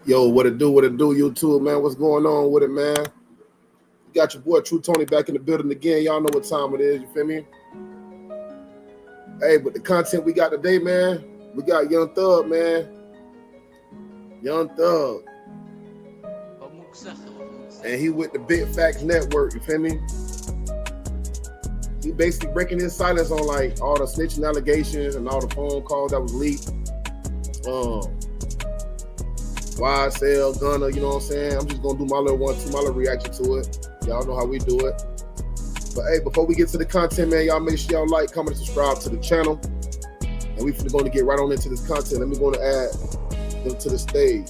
Yo, what it do, YouTube, man? What's going on with it, man? You got your boy True Tony back in the building again. Y'all know what time it is, you feel me? Hey, but the content we got today, man, we got Young Thug, man. Young Thug. And he with the Big Facts Network, you feel me? He basically breaking his silence on like all the snitching allegations and all the phone calls that was leaked. YSL, Gunna, you know what I'm saying? I'm just gonna do my little my little reaction to it. Y'all know how we do it. But hey, before we get to the content, man, y'all make sure y'all like, comment, and subscribe to the channel. And we finna going to get right on into this content. Let me go to add them to the stage.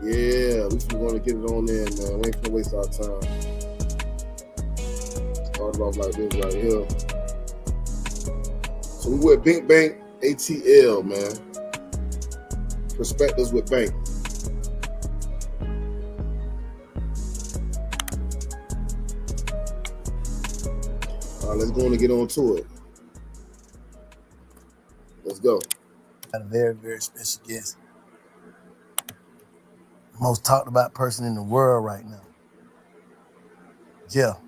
Yeah, we finna going to get it on in, man. We ain't finna waste our time. Start it off like this right here. So we with Big Bank ATL, man. Perspectives with Bank. All right, let's go on and get on to it. Let's go. Got a very, very special guest. Most talked about person in the world right now. Jeff,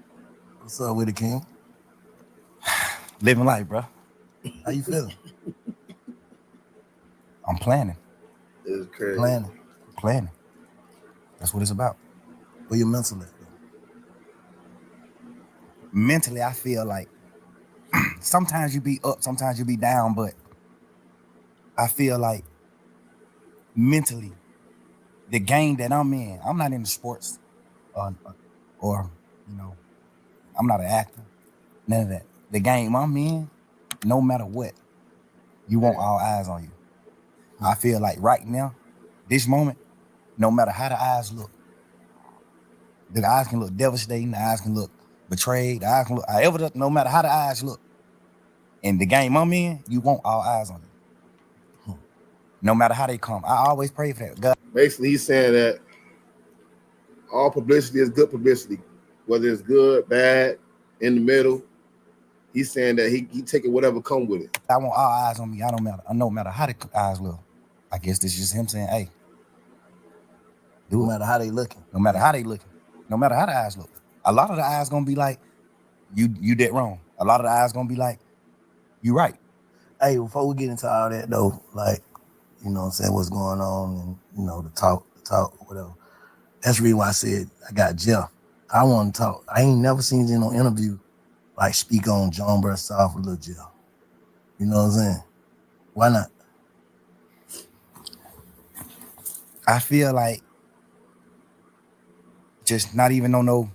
what's up with it, King? Living life, bro. How you feeling? I'm planning. It's crazy. Planning. That's what it's about. Where your mental at? Mentally, I feel like sometimes you be up, sometimes you be down, but I feel like mentally, the game that I'm in, I'm not into sports or you know, I'm not an actor, none of that. The game I'm in, no matter what, you want all eyes on you. I feel like right now, this moment, no matter how the eyes look, the eyes can look devastating, the eyes can look betrayed, the eyes can look, no matter how the eyes look. In the game I'm in, you want all eyes on you. No matter how they come. I always pray for that. God. Basically, he's saying that all publicity is good publicity. Whether it's good, bad, in the middle. He's saying that he taking whatever come with it. I want all eyes on me. No matter how the eyes look. I guess this is just him saying, hey. No matter how they looking. No matter how they looking. No matter how the eyes look. A lot of the eyes gonna be like, you did wrong. A lot of the eyes gonna be like, you right. Hey, before we get into all that though, like, you know what I'm saying, what's going on and, you know, the talk, whatever. That's the reason why I said I got Jeff. I want to talk. I ain't never seen you in no interview like speak on John Bursoff with Lil Jeff. You know what I'm saying? Why not? I feel like just not even on no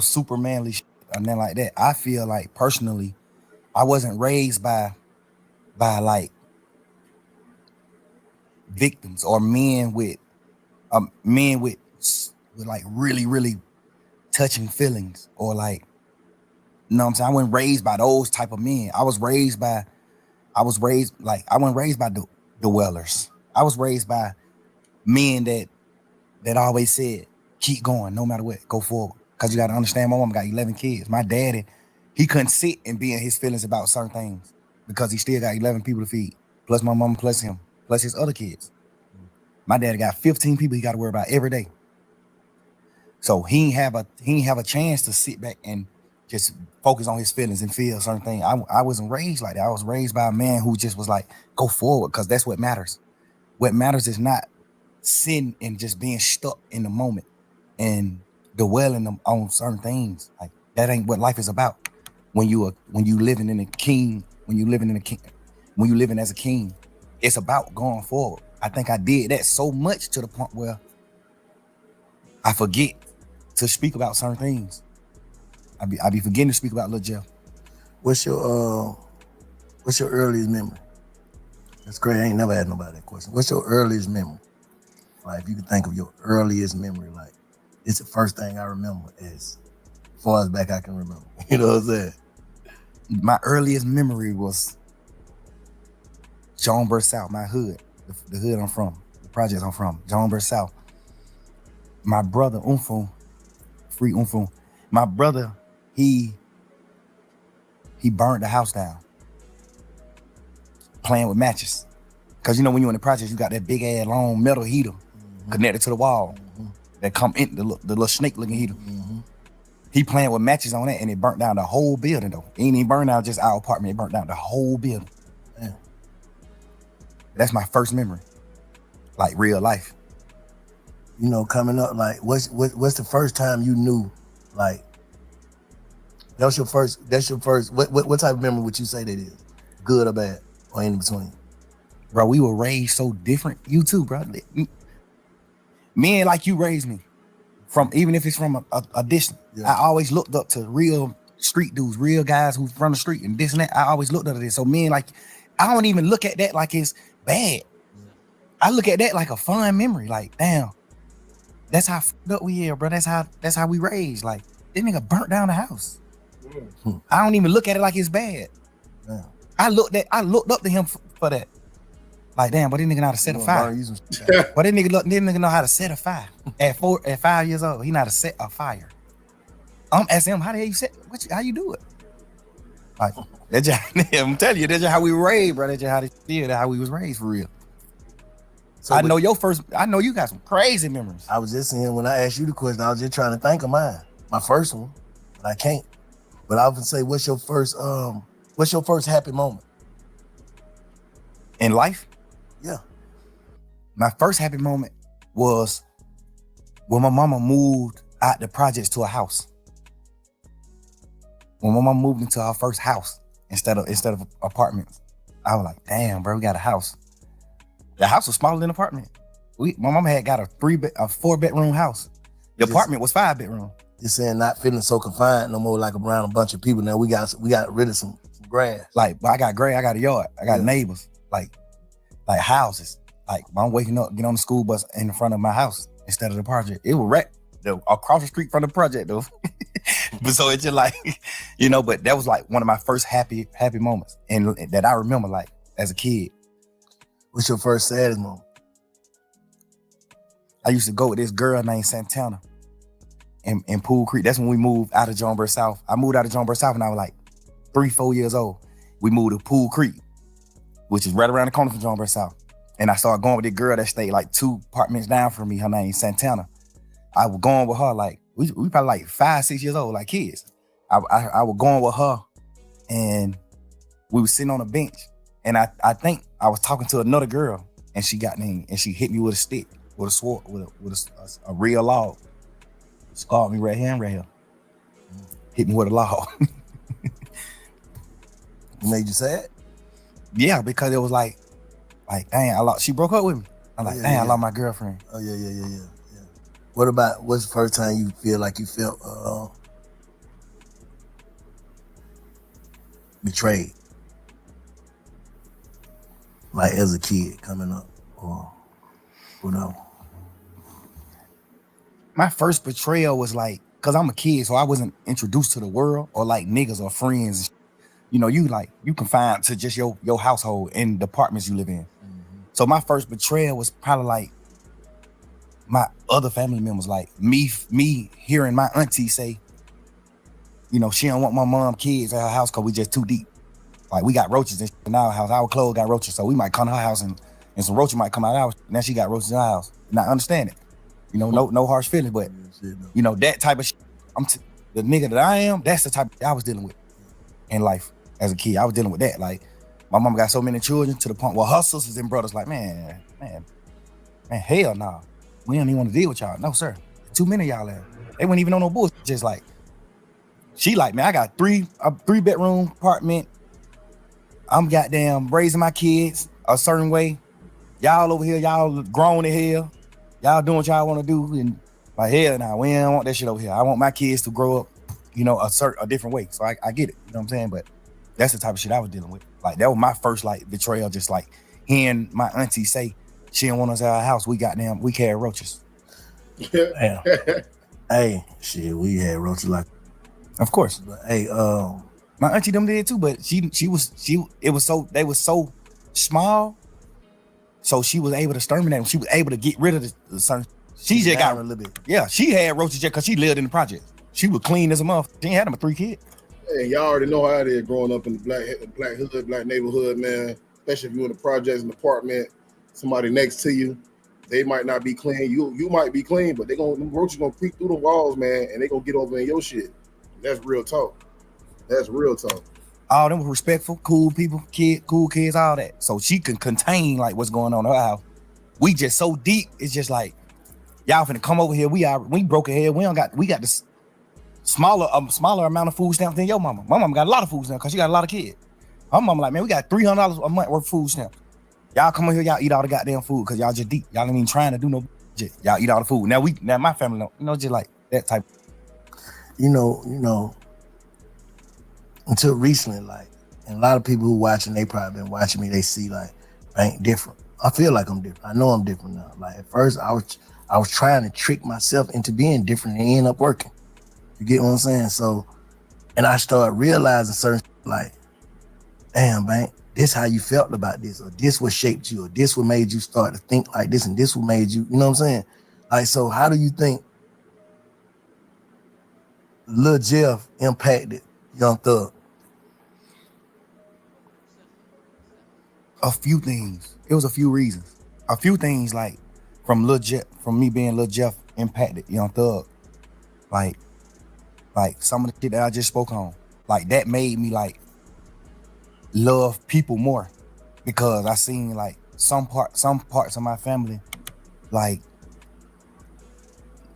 super manly shit or nothing like that. I feel like personally, I wasn't raised by like victims or men with like really, really touching feelings or like, you know what I'm saying? I wasn't raised by those type of men. I wasn't raised by the Wellers. I was raised by men that always said, keep going, no matter what, go forward. Because you got to understand, my mom got 11 kids. My daddy, he couldn't sit and be in his feelings about certain things because he still got 11 people to feed, plus my mama, plus him, plus his other kids. My daddy got 15 people he got to worry about every day. So he ain't have a chance to sit back and just focus on his feelings and feel certain things. I wasn't raised like that. I was raised by a man who just was like, go forward, because that's what matters. What matters is not sitting and just being stuck in the moment and dwelling on certain things. Like that ain't what life is about. When you living as a king, it's about going forward. I think I did that so much to the point where I forget to speak about certain things. I be forgetting to speak about Lil Jeff. What's your earliest memory? That's great. I ain't never had nobody that question. What's your earliest memory? Like, if you could think of your earliest memory, like, it's the first thing I remember as far as back I can remember. You know what I'm saying? My earliest memory was Jonesboro South, my hood, the hood I'm from, the projects I'm from, Jonesboro South. My brother, Free Umfung, my brother, he burned the house down, playing with matches. Cause you know when you're in the project, you got that big ass long metal heater connected to the wall that come in the little snake looking heater. He playing with matches on that and it burnt down the whole building though. It ain't even burned down just our apartment, it burnt down the whole building. Damn. That's my first memory. Like real life. You know, coming up, like what's the first time you knew, like that's your first what type of memory would you say that is? Good or bad? Or in between? Bro, we were raised so different. You too, bro. Men like you raised me. From even if it's from a distance. Yeah. I always looked up to real street dudes, real guys who from the street and this and that. I always looked up to this. So men like, I don't even look at that like it's bad. Yeah. I look at that like a fun memory. Like, damn, that's how fucked up we are, bro. That's how we raised. Like, this nigga burnt down the house. I don't even look at it like it's bad. Yeah. I looked up to him for that. Like, damn, but this nigga know how to set a fire. But this nigga know how to set a fire. At 5 years old, he know how to set a fire. I'm asking him, how the hell you set? How you do it? Like, that's just, I'm telling you, that's just how we were raised, bro. That's just how we was raised for real. So I know you got some crazy memories. I was just saying, when I asked you the question, I was just trying to think of mine. My first one, but I can't. But I would say, what's your first happy moment? In life? Yeah. My first happy moment was when my mama moved out the projects to a house. When my mama moved into our first house instead of apartments, I was like, damn, bro, we got a house. The house was smaller than the apartment. My mama had got a 4-bedroom house. The apartment was 5-bedroom. You're saying not feeling so confined no more, like around a bunch of people. Now we got rid of some grass. Like, I got grass, I got a yard, I got neighbors, like houses. Like, I'm waking up, get on the school bus in front of my house instead of the project. It was wrecked across the street from the project though. But so it's just like, you know, but that was like one of my first happy moments and that I remember like as a kid. What's your first saddest moment? I used to go with this girl named Santana in Pool Creek. That's when we moved out of Jonesboro South. I moved out of Jonesboro South when I was like 3-4 years old. We moved to Pool Creek, which is right around the corner from Jonesboro South. And I started going with this girl that stayed like 2 apartments down from me. Her name is Santana. I was going with her like, we probably like 5-6 years old, like kids. I was going with her and we were sitting on a bench. And I think I was talking to another girl and she got me and she hit me with a stick, with a sword, with a real log. Scarred me right here and right here. Hit me with a log. Made you sad? Yeah, because it was like, dang, she broke up with me. I'm like, I lost my girlfriend. Oh, yeah. What's the first time you feel like you felt betrayed? Like as a kid coming up or whatever. My first betrayal was like, cause I'm a kid, so I wasn't introduced to the world or like niggas or friends. You know, you confined to just your household and the apartments you live in. Mm-hmm. So my first betrayal was probably like my other family members, like me hearing my auntie say, you know, she don't want my mom kids at her house cause we just too deep. Like we got roaches in our house. Our clothes got roaches, so we might come to her house and some roaches might come out of our house. Now she got roaches in our house. And I understand it. You know, no harsh feelings, but you know, that type of shit, the nigga that I am, that's the type of shit I was dealing with in life as a kid. I was dealing with that. Like my mom got so many children to the point where her sisters and brothers like, man, hell nah. We don't even want to deal with y'all. No, sir. Too many of y'all there. They wouldn't even know no bullshit. Just like, she like, man, I got a 3-bedroom apartment. I'm goddamn raising my kids a certain way. Y'all over here, y'all grown in hell. Y'all doing what y'all want to do. And like, hell nah, we don't want that shit over here. I want my kids to grow up, you know, a different way. So I get it. You know what I'm saying? But that's the type of shit I was dealing with. Like, that was my first like betrayal. Just like hearing my auntie say she didn't want us at our house. We carry roaches. Damn. Hey, shit, we had roaches like. Of course. But, hey, my auntie them did too, but they were so small, so she was able to exterminate them. She was able to get rid of the certain. She just got a little bit. Yeah, she had roaches just because she lived in the project. She was clean as a motherfucker. She ain't had them with 3 kids. Hey, y'all already know how it is growing up in the black hood, black neighborhood, man. Especially if you're in the projects, an apartment. somebody next to you, they might not be clean. You might be clean, but them roaches gonna creep through the walls, man, and they gonna get over in your shit. That's real talk. That's real talk. All them respectful, cool people, cool kids, all that. So she can contain like what's going on in her house. We just so deep. It's just like y'all finna come over here. We broke ahead. We got this smaller amount of food stamps than your mama. My mama got a lot of food stamps because she got a lot of kids. Her mama like, man, we got $300 a month worth of food stamps. Y'all come over here, y'all eat all the goddamn food because y'all just deep. Y'all ain't even trying to do no shit. Y'all eat all the food. Now my family don't, just like that type. You know, until recently, like, and a lot of people who watching, they probably been watching me, they see like, I ain't different. I feel like I'm different. I know I'm different now. Like at first I was trying to trick myself into being different and it ended up working. You get what I'm saying? So, and I started realizing certain like, damn, man, this how you felt about this, or this what shaped you, or this what made you start to think like this, and this what made you, you know what I'm saying? Like, so how do you think Lil Jeff impacted Young Thug? A few things. It was a few reasons. A few things like from me being Lil Jeff impacted Young Thug. Like some of the shit that I just spoke on. Like that made me like love people more because I seen like some parts of my family like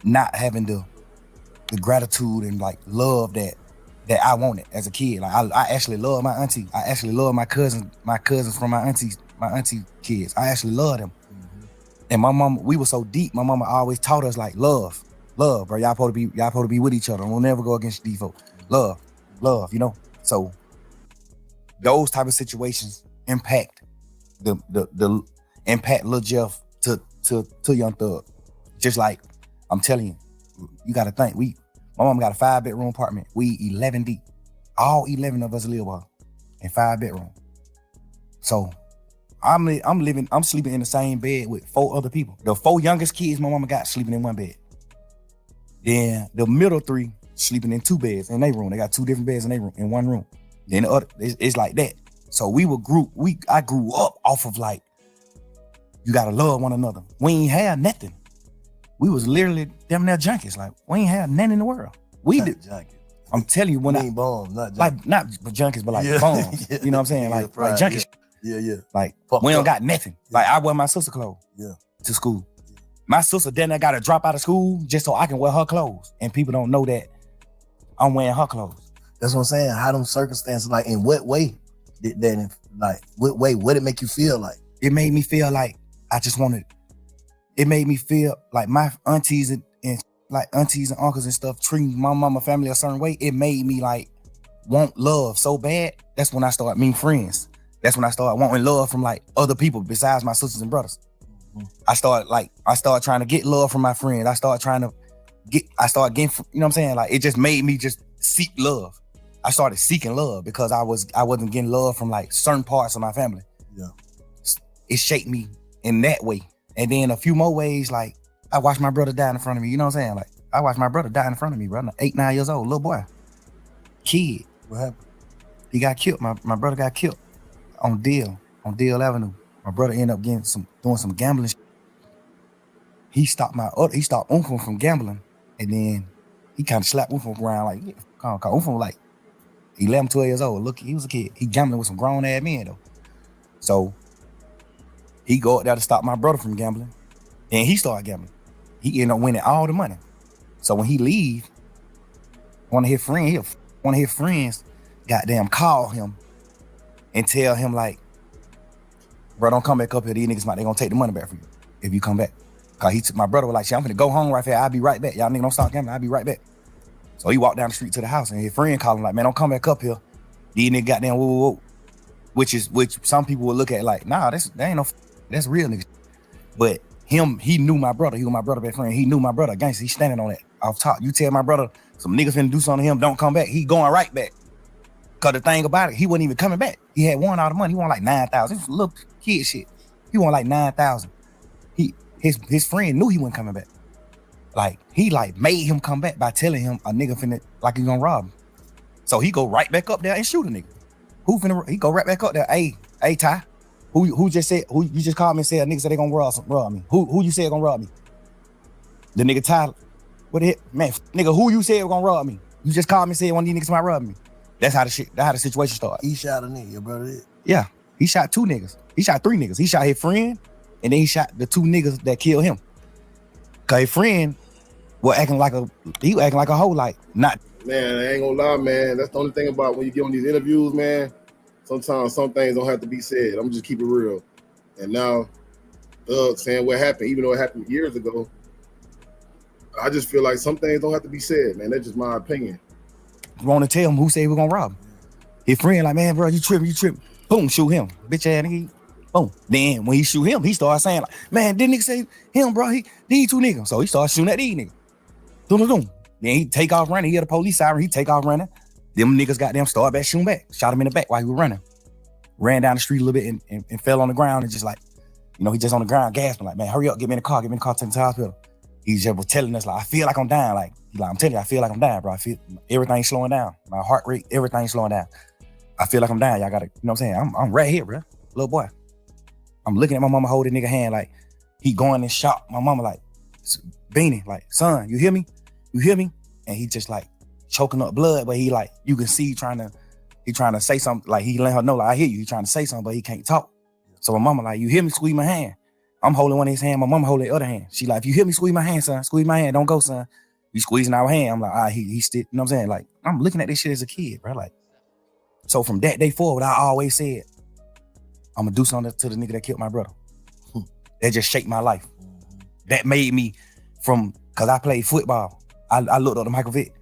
not having the gratitude and like love that I wanted as a kid. Like I actually love my auntie. I actually love my cousins from my auntie kids. I actually love them. Mm-hmm. And my mama, we were so deep. My mama always taught us like love, bro. Y'all supposed to be with each other. We'll never go against these folks. Love, you know. So those type of situations impact the impact Lil Jeff to Young Thug. Just like I'm telling you gotta think. My mom got a 5-bedroom apartment. We 11 deep. All 11 of us live in 5 bedrooms. So I'm sleeping in the same bed with 4 other people. The 4 youngest kids my mama got sleeping in one bed. Then the middle 3 sleeping in 2 beds in their room. They got 2 different beds in their room, in one room. Then the other, it's like that. So I grew up off of like, you gotta love one another. We ain't had nothing. We was literally damn near junkies. Like we ain't had nothing in the world. We did. Junkies. I'm telling you, when I bombs, not junkies. Like not junkies, but like bombs. Yeah. You know what I'm saying? Like junkies. Yeah. Like we don't got nothing. Yeah. Like I wear my sister clothes. Yeah. To school. My sister then I gotta drop out of school just so I can wear her clothes, and people don't know that I'm wearing her clothes. That's what I'm saying. How them circumstances, like in what way did that, like what way? What did it make you feel like? It made me feel like I just wanted. It made me feel like my aunties and uncles and stuff treating my mama family a certain way. It made me like want love so bad. That's when I started meeting friends. That's when I started wanting love from like other people besides my sisters and brothers. Mm-hmm. I started trying to get love from my friends. I started getting, you know what I'm saying? Like it just made me just seek love. I started seeking love because I wasn't getting love from like certain parts of my family. Yeah. It shaped me in that way. And then a few more ways, like I watched my brother die in front of me. You know what I'm saying? Like I watched my brother die in front of me, bro. 8, 9 years old, little boy, kid. What happened? He got killed. My brother got killed on Deal Avenue. My brother ended up doing some gambling. He stopped Uncle from gambling, and then he kind of slapped Uncle around like, Uncle like 11, 12 years old. Look, he was a kid. He gambling with some grown ass men though. So he go up there to stop my brother from gambling, and he started gambling. He ended up winning all the money. So when he leave, one of his friends goddamn call him and tell him like, bro, don't come back up here. These niggas they gonna take the money back from you if you come back. Cause my brother was like, shit, I'm gonna go home right here. I'll be right back. Y'all niggas don't stop gambling. I'll be right back. So he walked down the street to the house, and his friend called him like, man, don't come back up here. These niggas goddamn whoa. Which some people would look at like, nah, that's real niggas. But he knew my brother. He was my brother best friend. He knew my brother. Gangster, he's standing on that off top. You tell my brother some niggas finna do something to him, don't come back. He going right back. Cause the thing about it, he wasn't even coming back. He had won all the money. He won like 9,000. This was little kid shit. He won like 9,000. His friend knew he wasn't coming back. Like he like made him come back by telling him a nigga finna like he gonna rob him. So he go right back up there and shoot a nigga. He go right back up there. Hey Ty, Who just said, who you just called me and said a nigga said they gonna rob me? Who you said gonna rob me? The nigga Tyler. What the heck? Man, nigga, who you said gonna rob me? You just called me and said one of these niggas might rob me. That's how the situation started. He shot a nigga, your brother did? Yeah. He shot 2 niggas. He shot 3 niggas. He shot his friend, and then he shot the 2 niggas that killed him. Cause his friend was acting like a hoe, like not. Man, I ain't gonna lie, man. That's the only thing about when you get on these interviews, man. Sometimes some things don't have to be said. I'm just keep it real. And now, saying what happened, even though it happened years ago, I just feel like some things don't have to be said, man. That's just my opinion. Want to tell him who said we're gonna rob him? His friend like, man, bro, you tripping. Boom, shoot him. Bitch ass nigga. Boom. Then when he shoot him, he started saying like, man, didn't nigga say him, bro? These 2 niggas. So he started shooting at these niggas. Doom. Then he take off running. He had a police siren. He take off running. Them niggas got them started back shooting back. Shot him in the back while he was running. Ran down the street a little bit and fell on the ground and just like, he just on the ground gasping like, man, hurry up, get me in the car, take me to the hospital. He just was telling us like, I feel like I'm dying. Like, I'm telling you, I feel like I'm dying, bro. I feel everything's slowing down. My heart rate, everything's slowing down. I feel like I'm dying. Y'all gotta, you know what I'm saying? I'm right here, bro. Little boy. I'm looking at my mama holding nigga hand like he going in shock. My mama like, Beanie, like, son, you hear me? You hear me? And he just like choking up blood, but he like, you can see he trying to say something, like he let her know, like, I hear you. He trying to say something, but he can't talk. So my mama like, you hear me? Squeeze my hand. I'm holding one of his hand. My mama holding the other hand. She like, if you hear me, squeeze my hand, son. Squeeze my hand. Don't go, son. You squeezing our hand. I'm like, he still, you know what I'm saying? Like, I'm looking at this shit as a kid, bro. Like, so from that day forward, I always said, I'm gonna do something to the nigga that killed my brother. That just shaped my life. That made me cause I played football. I looked up to Michael Vick.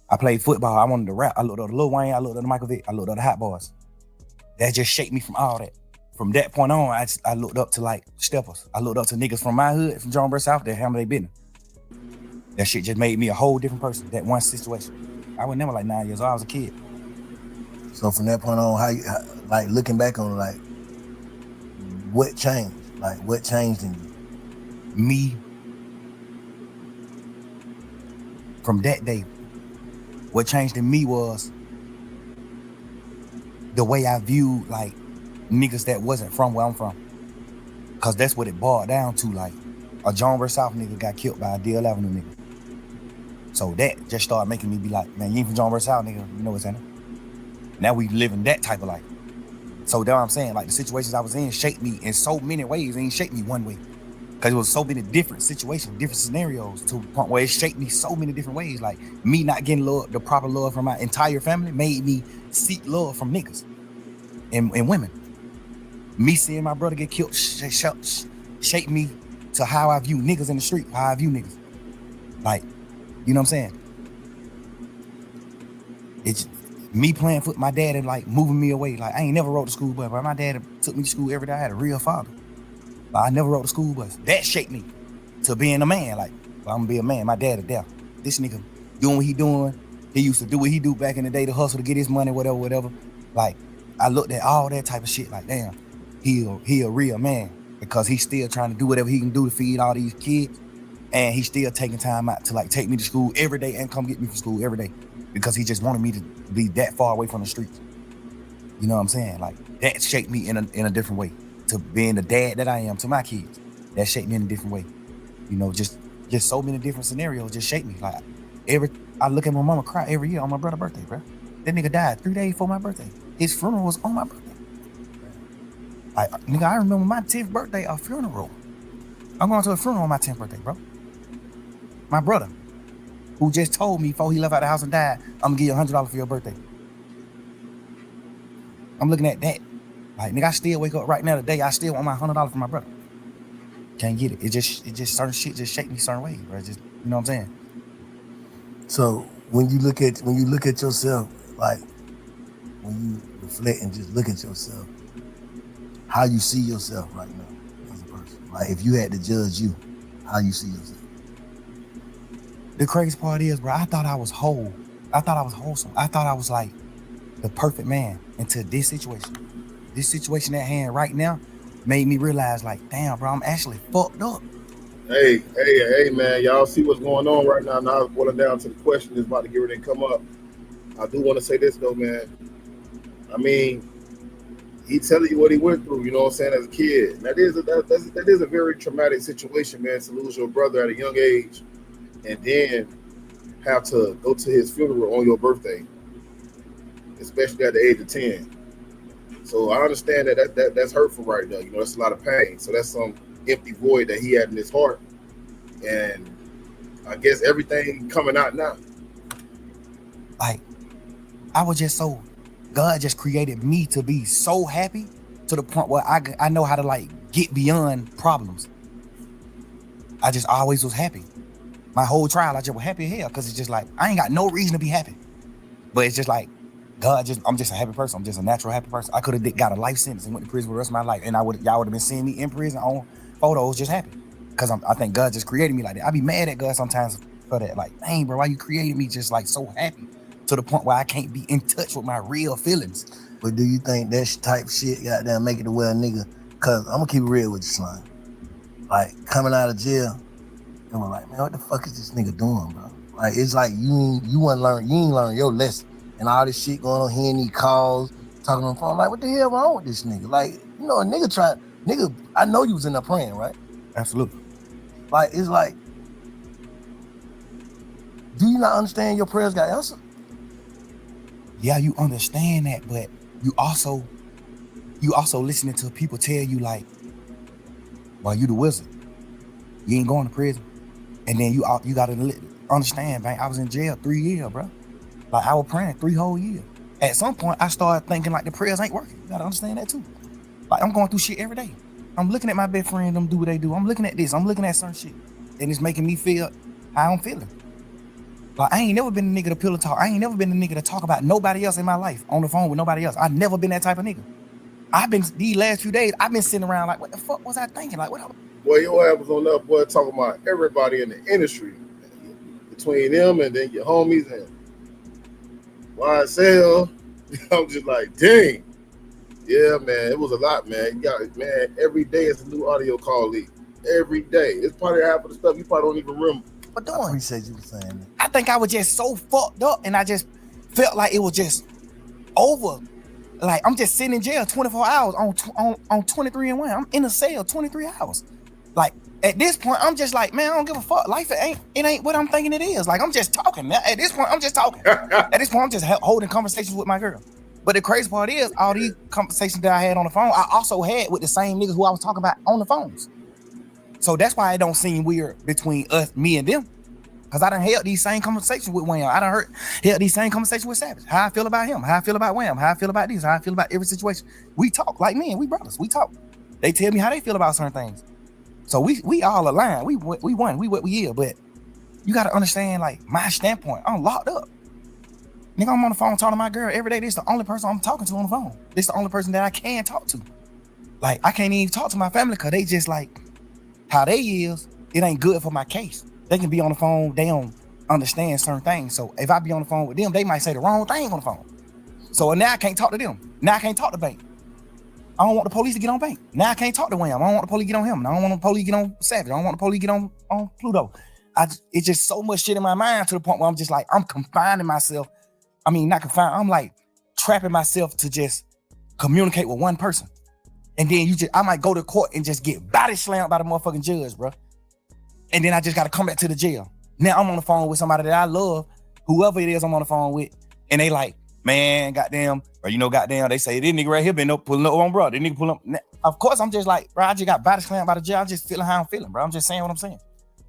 I played football. I wanted to rap. I looked up to Lil Wayne. I looked up to Michael Vick. I looked up to Hot Boys. That just shaped me from all that. From that point on, I looked up to like steppers. I looked up to niggas from my hood, from Jonesboro South, that handle their business. That shit just made me a whole different person. That one situation. I was never like 9 years old. I was a kid. So from that point on, how you, like looking back on like, what changed? Like what changed in you? Me, from that day, what changed in me was the way I viewed like niggas that wasn't from where I'm from. Cause that's what it boiled down to. Like a Jonesboro South nigga got killed by a Deal Avenue nigga. So that just started making me be like, man, you ain't from Jonesboro South, nigga. You know what's in it? Now we living that type of life. So that's what I'm saying. Like the situations I was in shaped me in so many ways. It ain't shaped me one way. Cause it was so many different situations, different scenarios to the point where it shaped me so many different ways. Like me not getting love, the proper love from my entire family made me seek love from niggas and women. Me seeing my brother get killed shaped me to how I view niggas in the street, how I view niggas. Like, you know what I'm saying? It's me playing foot, my dad and like moving me away. Like I ain't never rode the school bus, but my dad took me to school every day. I had a real father. But I never rode the school bus. That shaped me to being a man. Like, well, I'm gonna be a man. My dad is deaf. This nigga doing what he doing. He used to do what he do back in the day to hustle to get his money, whatever. Like, I looked at all that type of shit like, damn, he a real man because he's still trying to do whatever he can do to feed all these kids. And he's still taking time out to like take me to school every day and come get me from school every day because he just wanted me to be that far away from the streets. You know what I'm saying? Like that shaped me in a different way to being the dad that I am to my kids. That shaped me in a different way. You know, just so many different scenarios just shaped me. Like I look at my mama cry every year on my brother's birthday, bro. That nigga died 3 days before my birthday. His funeral was on my birthday. Like, nigga, I remember my 10th birthday, a funeral. I'm going to a funeral on my 10th birthday, bro. My brother, who just told me before he left out the house and died, I'm gonna give you $100 for your birthday. I'm looking at that. Like, nigga, I still wake up right now today, I still want my $100 for my brother. Can't get it. It just certain shit just shake me certain ways, bro. Just, you know what I'm saying? So when you look at yourself, like when you reflect and just look at yourself, how you see yourself right now as a person. Like if you had to judge you, how you see yourself. The crazy part is, bro, I thought I was whole. I thought I was wholesome. I thought I was like the perfect man until this situation. This situation at hand right now made me realize like, damn, bro, I'm actually fucked up. Hey, man, y'all see what's going on right now. Now it's boiling down to the question that's about to get ready to come up. I do want to say this though, man. I mean, he telling you what he went through, you know what I'm saying, as a kid. That is a very traumatic situation, man, to lose your brother at a young age and then have to go to his funeral on your birthday, especially at the age of 10. So I understand that's hurtful right now. You know, that's a lot of pain. So that's some empty void that he had in his heart. And I guess everything coming out now. Like, I was just so, God just created me to be so happy to the point where I know how to like get beyond problems. I just always was happy. My whole trial, I just was happy as hell because it's just like, I ain't got no reason to be happy. But it's just like, I'm just a happy person. I'm just a natural happy person. I could have got a life sentence and went to prison for the rest of my life. And y'all would have been seeing me in prison on photos just happy. Because I think God just created me like that. I be mad at God sometimes for that. Like, dang, bro, why you created me just like so happy to the point where I can't be in touch with my real feelings. But do you think that type shit goddamn make it to where a nigga, cause I'm gonna keep it real with you, son. Like coming out of jail, and we're like, man, what the fuck is this nigga doing, bro? Like it's like you ain't learn your lesson. And all this shit going on here, and these calls, talking on the phone, like, what the hell wrong with this nigga? Like, you know, a nigga, I know you was in there praying, right? Absolutely. Like, it's like, do you not understand your prayers got answered? Yeah, you understand that, but you also listening to people tell you like, well, you the wizard. You ain't going to prison. And then you gotta understand, man, I was in jail 3 years, bro. Like I was praying 3 whole years. At some point, I started thinking like the prayers ain't working. You gotta understand that too. Like I'm going through shit every day. I'm looking at my best friend, them do what they do. I'm looking at this. I'm looking at certain shit. And it's making me feel how I'm feeling. Like I ain't never been a nigga to pillow talk. I ain't never been a nigga to talk about nobody else in my life on the phone with nobody else. I've never been that type of nigga. These last few days, I've been sitting around like, what the fuck was I thinking? Like, what? Boy, your ass was on that boy talking about everybody in the industry. Between them and then your homies and YSL. I'm just like, dang. Yeah, man, it was a lot, man. You got, man, every day it's a new audio call leak. Every day. It's probably half of the stuff you probably don't even remember. What doing? I appreciate you saying that. I think I was just so fucked up and I just felt like it was just over. Like I'm just sitting in jail 24 hours on 23 and 1. I'm in a cell 23 hours. Like at this point, I'm just like, man, I don't give a fuck. Life it ain't what I'm thinking it is. Like I'm just talking. At this point, I'm just talking. At this point, I'm just holding conversations with my girl. But the crazy part is, all these conversations that I had on the phone, I also had with the same niggas who I was talking about on the phones. So that's why it don't seem weird between us, me and them. Because I done held these same conversations with Wham. I done held these same conversations with Savage. How I feel about him, how I feel about Wham, how I feel about this, how I feel about every situation. We talk like men, we brothers, we talk. They tell me how they feel about certain things. So we all align. We won. We what we is. But you got to understand, like, my standpoint. I'm locked up. Nigga, I'm on the phone talking to my girl every day. This is the only person I'm talking to on the phone. This is the only person that I can talk to. Like, I can't even talk to my family because they just like, how they is, it ain't good for my case. They can be on the phone. They don't understand certain things. So if I be on the phone with them, they might say the wrong thing on the phone. So now I can't talk to them. Now I can't talk to Bank. I don't want the police to get on Bank. Now I can't talk to Wham. I don't want the police to get on him. I don't want the police to get on Savage. I don't want the police to get on Pluto. It's just so much shit in my mind to the point where I'm just like, I'm confining myself. I mean, not confined. I'm like trapping myself to just communicate with one person. And then I might go to court and just get body slammed by the motherfucking judge, bro. And then I just got to come back to the jail. Now I'm on the phone with somebody that I love, whoever it is I'm on the phone with. And they like, man, goddamn, or goddamn, they say, this nigga right here been up pulling up on bro. This nigga pull up. Of course, I'm just like, bro, I just got body slammed by the jail. I'm just feeling how I'm feeling, bro. I'm just saying what I'm saying.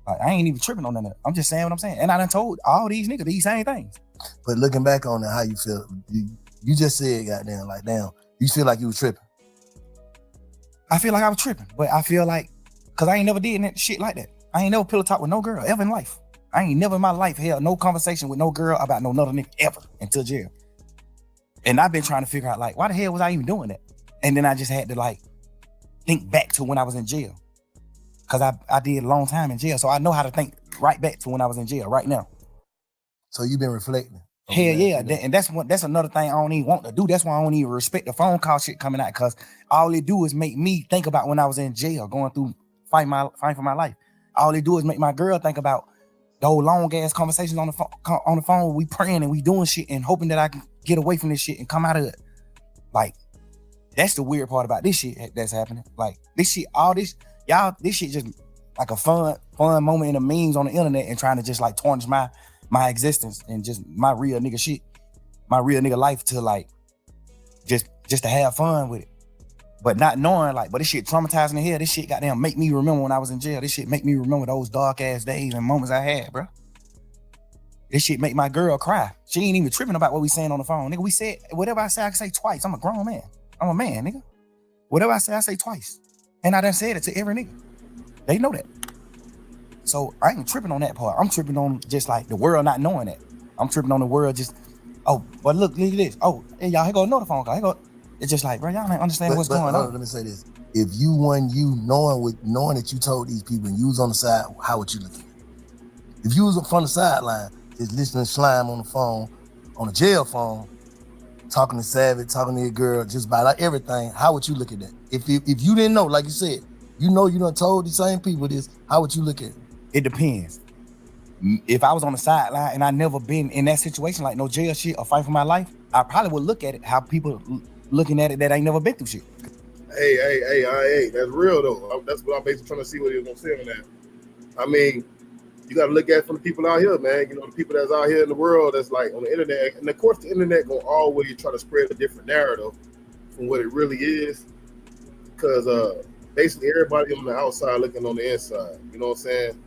Like, I ain't even tripping on that. I'm just saying what I'm saying. And I done told all these niggas these same things. But looking back on it, how you feel? You just said, goddamn, like, damn, you feel like you was tripping. I feel like I was tripping, but I feel like, because I ain't never did that shit like that. I ain't never pillow talk with no girl ever in life. I ain't never in my life held no conversation with no girl about no another nigga ever until jail. And I've been trying to figure out, like, why the hell was I even doing that? And then I just had to, like, think back to when I was in jail. Because I did a long time in jail, so I know how to think right back to when I was in jail right now. So you've been reflecting? Hell yeah, and that's another thing I don't even want to do. That's why I don't even respect the phone call shit coming out, because all it do is make me think about when I was in jail, going through fighting for my life. All it do is make my girl think about those long ass conversations on the phone. We praying and we doing shit and hoping that I can get away from this shit and come out of it. Like, That's the weird part about this shit that's happening. Like this shit, this shit just like a fun moment in the memes on the internet and trying to just like tarnish my existence and just my real nigga shit, my real nigga life to like just to have fun with it. But not knowing like, but this shit traumatizing the hell. This shit goddamn make me remember when I was in jail. This shit make me remember those dark ass days and moments I had, bro. This shit make my girl cry. She ain't even tripping about what we saying on the phone. Nigga, we said, whatever I say, I can say twice. I'm a grown man. I'm a man, nigga. Whatever I say twice. And I done said it to every nigga. They know that. So I ain't tripping on that part. I'm tripping on just like the world not knowing that. I'm tripping on the world just, oh, but look at this. Oh, hey, y'all, here go another phone call. Here go. It's just like, bro, y'all ain't understand what's going on. Let me say this. If you knowing that you told these people and you was on the side, how would you look at it? If you was from the sideline, just listening to Slime on the phone, on the jail phone, talking to Savage, talking to your girl, just about like everything, how would you look at that? If you didn't know, like you said, you done told the same people this, how would you look at it? It depends. If I was on the sideline and I never been in that situation, like no jail shit or fight for my life, I probably would look at it how people looking at it that ain't never been through shit. Hey, that's real though. That's what I'm basically trying to see what he was gonna say on that. I mean, you got to look at it from the people out here, man. You know, the people that's out here in the world that's like on the internet. And of course, the internet gonna always try to spread a different narrative from what it really is. Because basically everybody on the outside looking on the inside. You know what I'm saying?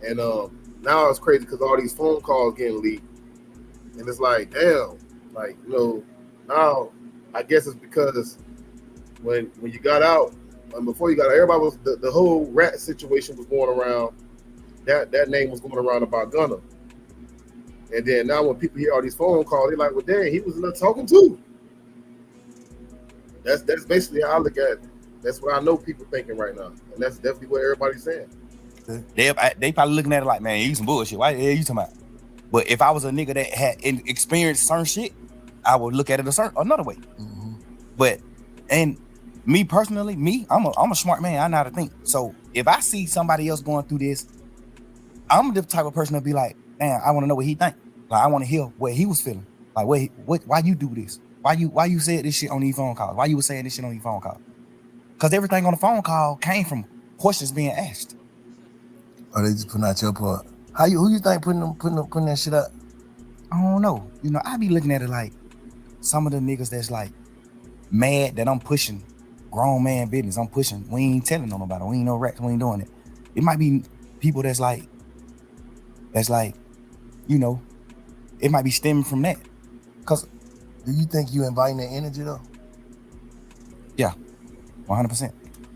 And now it's crazy because all these phone calls getting leaked. And it's like, damn, like, you know, now I guess it's because when you got out, and before you got out, everybody was, the whole rat situation was going around. That name was going around about Gunna. And then now when people hear all these phone calls, they're like, well, dang, he was in there talking too. That's basically how I look at it. That's what I know people thinking right now. And that's definitely what everybody's saying. They probably looking at it like, man, you some bullshit. Why the hell you talking about? But if I was a nigga that had experienced certain shit, I would look at it another way. Mm-hmm. But, and me personally, I'm a smart man. I know how to think. So if I see somebody else going through this, I'm the type of person to be like, man, I want to know what he think. Like, I want to hear what he was feeling. Like, why you do this? Why you said this shit on these phone calls? Why you was saying this shit on these phone calls? Because everything on the phone call came from questions being asked. Or they just putting out your part. Who you think putting that shit out? I don't know. You know, I be looking at it like some of the niggas that's like mad that I'm pushing grown man business. I'm pushing. We ain't telling on nobody. We ain't no rats. We ain't doing it. It might be people that's like, you know, it might be stemming from that. Cause do you think you inviting that energy though? Yeah, 100%.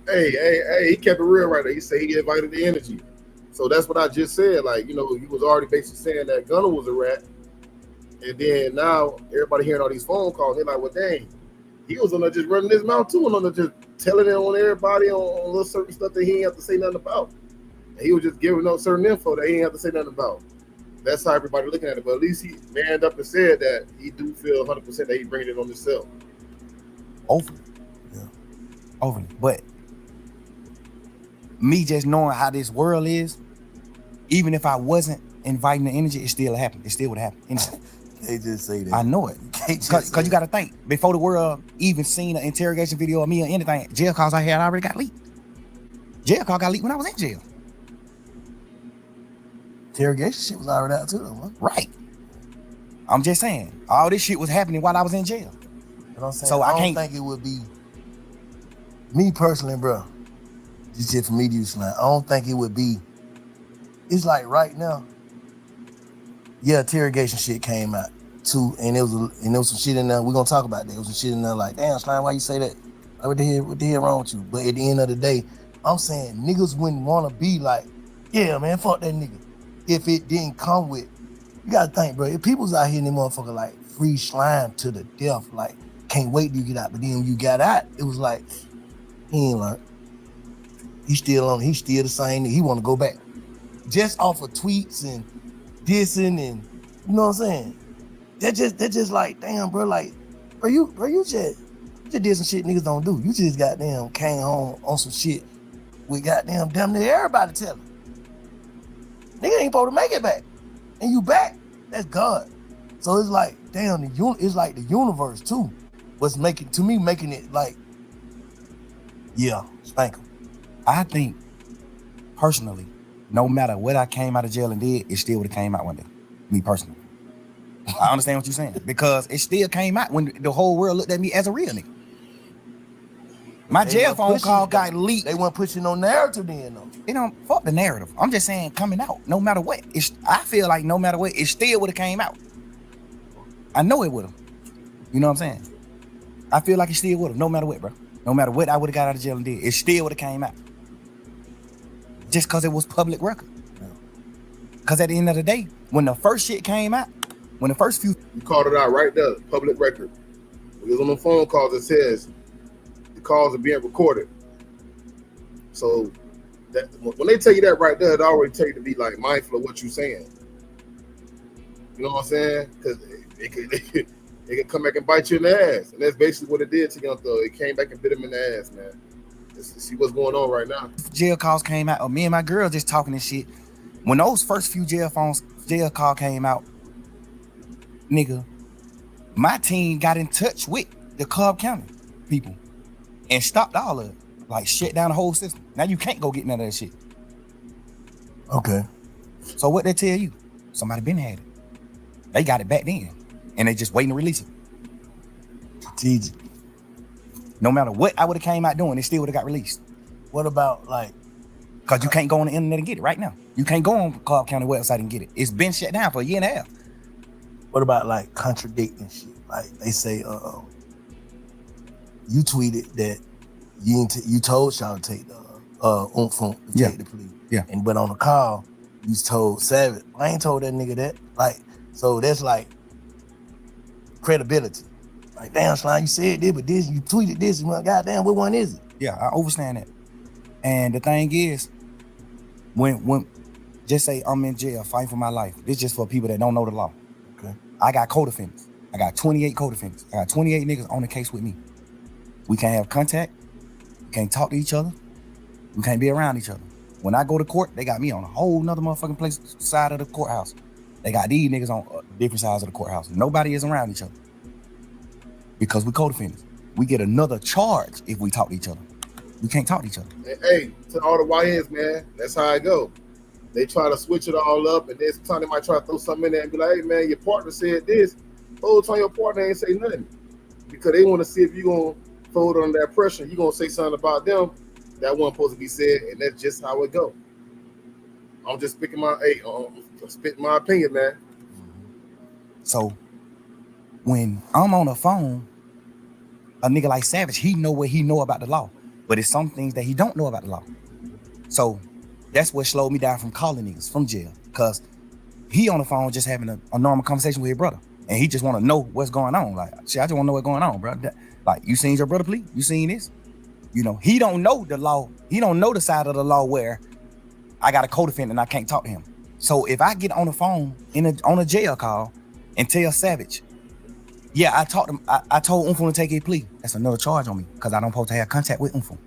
Hey, he kept it real right there. He said he invited the energy. So that's what I just said. Like, you know, you was already basically saying that Gunna was a rat. And then now everybody hearing all these phone calls, they're like, well, dang, he was on there just running his mouth too, and on there just telling it on everybody on little certain stuff that he ain't have to say nothing about. And he was just giving up certain info that he ain't have to say nothing about. That's how everybody looking at it. But at least he manned up and said that he do feel 100% that he bringing it on himself. Overly. But me just knowing how this world is, even if I wasn't inviting the energy, it still happened. It still would happen. They just say that. I know it. Because you got to think, before the world even seen an interrogation video of me or anything, jail calls I had already got leaked. Jail call got leaked when I was in jail. Interrogation shit was already out too, though, huh? Right. I'm just saying, all this shit was happening while I was in jail. You know what I'm saying? So I don't think it would be, me personally, bro, this shit for me to use, I don't think it would be, it's like right now, yeah, interrogation shit came out too, and there was some shit in there. We're gonna talk about that. There was some shit in there like, damn, Slime, why you say that? Like, what the hell wrong with you? But at the end of the day, I'm saying niggas wouldn't want to be like, yeah, man, fuck that nigga. If it didn't come with, you gotta think, bro. If people's out here and they motherfucker like free Slime to the death, like can't wait till you get out. But then when you got out, it was like he ain't learned. He's still the same. He want to go back, just off of tweets and dissing and you know what I'm saying. That just like damn, bro. Like, bro, you just did some shit niggas don't do. You just goddamn came home on some shit with goddamn damn near everybody telling. Nigga ain't supposed to make it back. And you back, that's God. So it's like, damn, it's like the universe too was making it like Yeah, spank him. I think, personally, no matter what I came out of jail and did, it still would have came out one day. Me personally. I understand what you're saying. Because it still came out when the whole world looked at me as a real nigga. My jail phone call got leaked. They weren't pushing no narrative then, though. You know, fuck the narrative. I'm just saying, coming out, no matter what. I feel like no matter what, it still would have came out. I know it would have. You know what I'm saying? I feel like it still would have, no matter what, bro. No matter what I would have got out of jail and did, it still would have came out. Just because it was public record. Because at the end of the day, when the first shit came out, when the first few... You called it out right there, public record. Because on the phone calls, it says the calls are being recorded. So that when they tell you that right there, it already tell you to be like mindful of what you're saying. You know what I'm saying? Because it could come back and bite you in the ass. And that's basically what it did to Young Thug. It came back and bit him in the ass, man. Let's see what's going on right now. Jail calls came out, or me and my girl just talking this shit. When those first few jail call came out, nigga, my team got in touch with the Cobb County people and stopped all of it. Like, shut down the whole system. Now you can't go get none of that shit. Okay. So what they tell you? Somebody been had it. They got it back then, and they just waiting to release it. Strategic. No matter what I would have came out doing, it still would have got released. What about, like... Because you can't go on the internet and get it right now. You can't go on Cobb County website and get it. It's been shut down for a year and a half. What about, like, contradicting shit? Like, they say, you tweeted that you told y'all to take the take the plea. Yeah. But on the call, you told Savage, I ain't told that nigga that. Like, so that's like credibility. Like, damn, Slime, you said this, but this, you tweeted this, and well, goddamn, what one is it? Yeah, I understand that. And the thing is, when just say I'm in jail fighting for my life, this just for people that don't know the law. Okay. I got co-defendants. I got 28 co-defendants. I got 28 niggas on the case with me. We can't have contact. We can't talk to each other. We can't be around each other. When I go to court, they got me on a whole nother motherfucking place side of the courthouse. They got these niggas on different sides of the courthouse. Nobody is around each other because we co-defendants. We get another charge if we talk to each other. We can't talk to each other. Hey, to all the YNs, man, that's how I go. They try to switch it all up, and then sometimes they might try to throw something in there and be like, hey, man, your partner said this. The whole time your partner ain't say nothing. Because they want to see if you're going to fold under that pressure. You're going to say something about them that wasn't supposed to be said, and that's just how it go. I'm just spitting my opinion, man. So when I'm on the phone, a nigga like Savage, he know what he know about the law, but it's some things that he don't know about the law. So that's what slowed me down from calling niggas from jail, because he on the phone just having a normal conversation with his brother, and he just want to know what's going on. Like, shit, I just want to know what's going on, bro. Like, you seen your brother plea? You seen this? You know, he don't know the law. He don't know the side of the law where I got a co-defendant and I can't talk to him. So if I get on the phone on a jail call and tell Savage, yeah, I told Umfum to take his plea, that's another charge on me because I don't supposed to have contact with Umfum.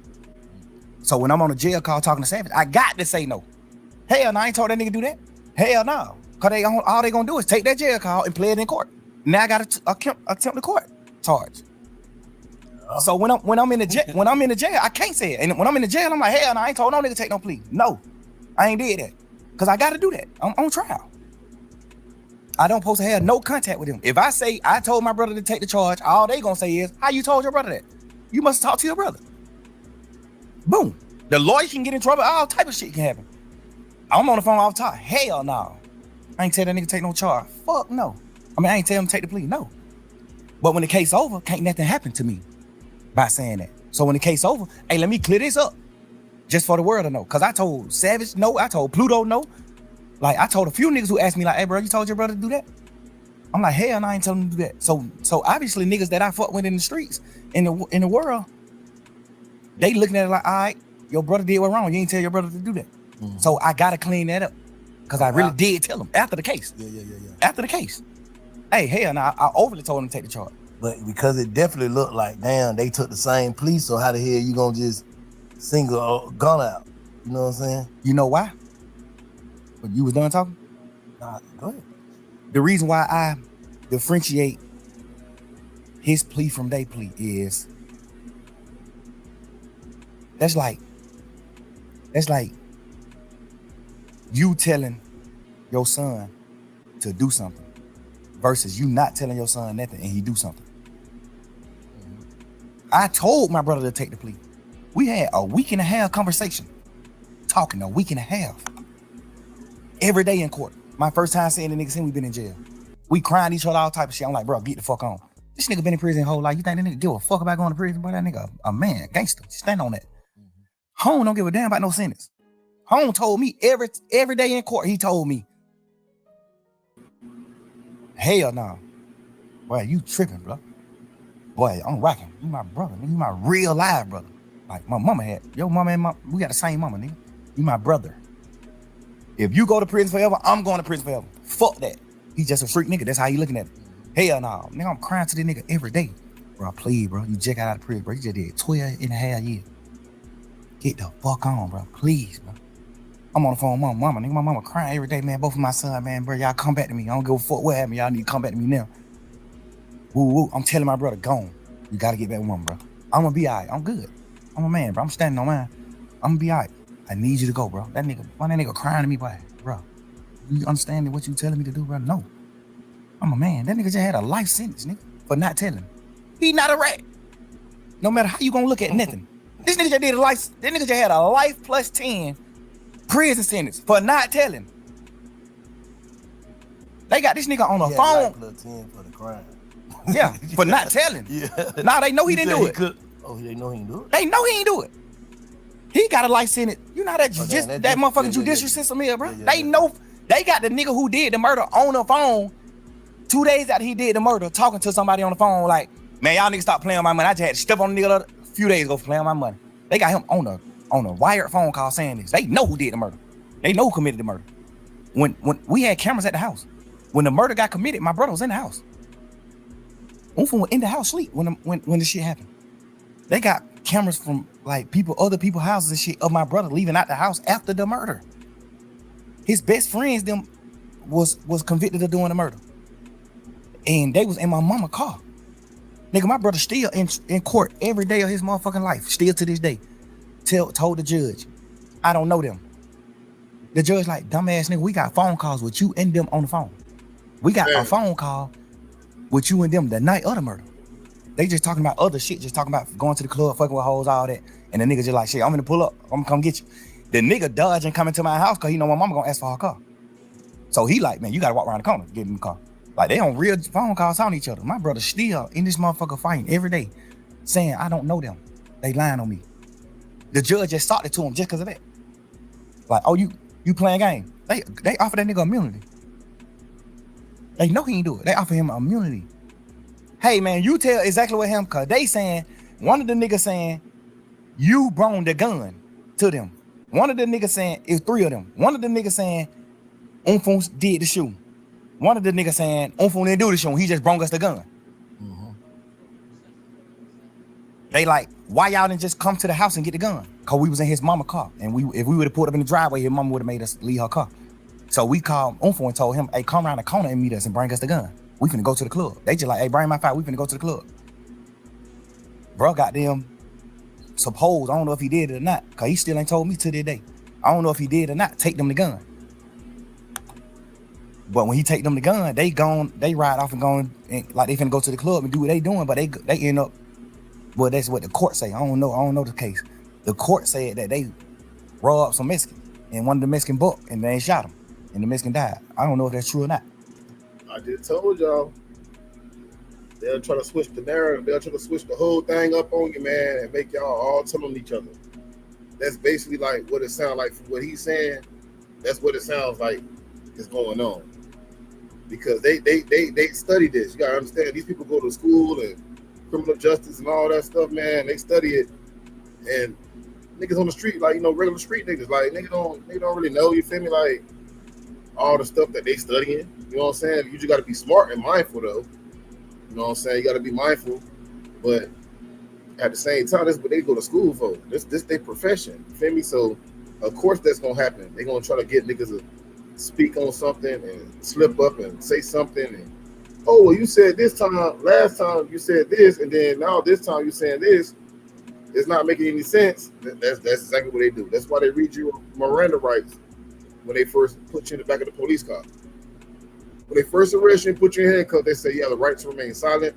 So when I'm on a jail call talking to Savage, I got to say no. Hell no, I ain't told that nigga do that. Hell no. Because all they gonna do is take that jail call and play it in court. Now I got to attempt the court charge. So when I'm in the jail, I can't say it. And when I'm in the jail, I'm like, hell no, I ain't told no nigga take no plea. No, I ain't did that. Because I got to do that. I'm on trial. I don't supposed to have no contact with him. If I say I told my brother to take the charge, all they gonna say is, how you told your brother that? You must talk to your brother. Boom. The lawyer can get in trouble. All type of shit can happen. I'm on the phone all the time. Hell no. I ain't tell that nigga take no charge. Fuck no. I mean, I ain't tell him to take the plea. No. But when the case over, can't nothing happen to me by saying that. So when the case over, hey, let me clear this up just for the world to know. Because I told Savage no. I told Pluto no. Like, I told a few niggas who asked me, like, hey, bro, you told your brother to do that? I'm like, hell no, I ain't telling him to do that. So obviously niggas that I fuck with in the streets, in the world, they looking at it like, all right, your brother did what wrong. You ain't tell your brother to do that. Mm-hmm. So I got to clean that up. Because I really did tell him after the case. Yeah. After the case. Hey, hell no, I overly told him to take the charge. But because it definitely looked like, damn, they took the same plea, so how the hell you gonna just single Gunna out? You know what I'm saying? You know why? But you was done talking? Nah, go ahead. The reason why I differentiate his plea from their plea is That's like you telling your son to do something versus you not telling your son nothing and he do something. I told my brother to take the plea. We had a week and a half conversation, talking a week and a half. Every day in court. My first time seeing the nigga since we been in jail. We crying each other, all type of shit. I'm like, bro, get the fuck on. This nigga been in prison his whole life. You think that nigga give a fuck about going to prison? Boy, that nigga a man, gangster. Stand on that. Home don't give a damn about no sentence. Home told me every day in court, he told me, hell no. Boy, you tripping, bro. Boy, I'm rocking. You my brother, nigga. You my real live brother. Like my mama had. Your mama and we got the same mama, nigga. You my brother. If you go to prison forever, I'm going to prison forever. Fuck that. He just a freak nigga. That's how you looking at it. Hell no. Nigga, I'm crying to this nigga every day. Bro, please, bro. You just got out of prison, bro. You just did 12 and a half years. Get the fuck on, bro. Please, bro. I'm on the phone with my mama. Nigga, my mama crying every day, man. Both of my son, man, bro. Y'all come back to me. I don't give a fuck what happened. Y'all need to come back to me now. Woo, woo. I'm telling my brother, gone. You got to get back with mama, bro. I'm going to be all right. I'm good. I'm a man, bro. I'm standing on mine. I'm going to be all right. I need you to go, bro. That nigga crying to me, boy. Bro, you understand what you telling me to do, bro? No. I'm a man. That nigga just had a life sentence, nigga, for not telling. He not a rat. No matter how you gonna look at nothing. This nigga just did a life, that nigga just had a life plus 10 prison sentence for not telling. They got this nigga on the phone. Life plus 10 for the crime. Yeah, for not telling. Yeah. Nah, they know he didn't do it. They know he didn't do it? They know he ain't do it. He got a life sentence. You know that that motherfucking judicial system here, bro. They know they got the nigga who did the murder on the phone 2 days after he did the murder, talking to somebody on the phone like, man, y'all niggas stop playing on my money. I just had to step on the nigga a few days ago for playing on my money. They got him on a wired phone call saying this. They know who did the murder. They know who committed the murder. When we had cameras at the house, when the murder got committed, my brother was in the house. Unfun was in the house sleep when the shit happened. They got cameras from like other people's houses and shit of my brother leaving out the house after the murder. His best friends them was convicted of doing the murder. And they was in my mama car. Nigga, my brother still in court every day of his motherfucking life, still to this day. Told the judge, I don't know them. The judge like, dumbass nigga, we got phone calls with you and them on the phone. We got a phone call with you and them the night of the murder. They just talking about other shit, just talking about going to the club, fucking with hoes, all that. And the nigga just like, shit, I'm gonna pull up, I'm gonna come get you. The nigga dodging coming to my house because he know my mama gonna ask for her car. So he like, man, you gotta walk around the corner, get in the car. Like they on real phone calls on each other. My brother still in this motherfucker fighting every day, saying, I don't know them. They lying on me. The judge just started to him just because of that. Like, oh, you playing game. They offer that nigga immunity. They know he ain't do it. They offer him immunity. Hey man, you tell exactly what happened, cause they saying, one of the niggas saying, you brought the gun to them. One of the niggas saying, it's three of them. One of the niggas saying, Unfun did the shooting. One of the niggas saying, Unfun didn't do the shooting, he just brought us the gun. Mm-hmm. They like, why y'all didn't just come to the house and get the gun? Cause we was in his mama car. And if we would have pulled up in the driveway, his mama would have made us leave her car. So we called Unfun and told him, hey, come around the corner and meet us and bring us the gun. We finna go to the club. They just like, hey, bring my fire. We finna go to the club. Bro, goddamn, suppose, I don't know if he did it or not, cause he still ain't told me to this day. I don't know if he did or not, take them the gun. But when he take them the gun, they ride off and go and like they finna go to the club and do what they doing, but they end up, well, that's what the court say. I don't know the case. The court said that they robbed some Mexican and one of the Mexican booked and they shot him and the Mexican died. I don't know if that's true or not. I just told y'all, they'll try to switch the narrative. They'll try to switch the whole thing up on you, man, and make y'all all tell on each other. That's basically like what it sounds like from what he's saying. That's what it sounds like is going on. Because they study this. You gotta understand, these people go to school and criminal justice and all that stuff, man. They study it. And niggas on the street, like, regular street niggas, like, they don't really know, you feel me? Like, all the stuff that they studying. You know what I'm saying? You just got to be smart and mindful, though. You know what I'm saying? You got to be mindful. But at the same time, that's what they go to school for. This their profession. You feel me? So, of course, that's going to happen. They're going to try to get niggas to speak on something and slip up and say something. And, oh, well, you said this time, last time you said this, and then now this time you saying this. it's not making any sense. That's exactly what they do. That's why they read you Miranda rights when they first put you in the back of the police car. When they first arrest you and put you in handcuffs, they say you have the right to remain silent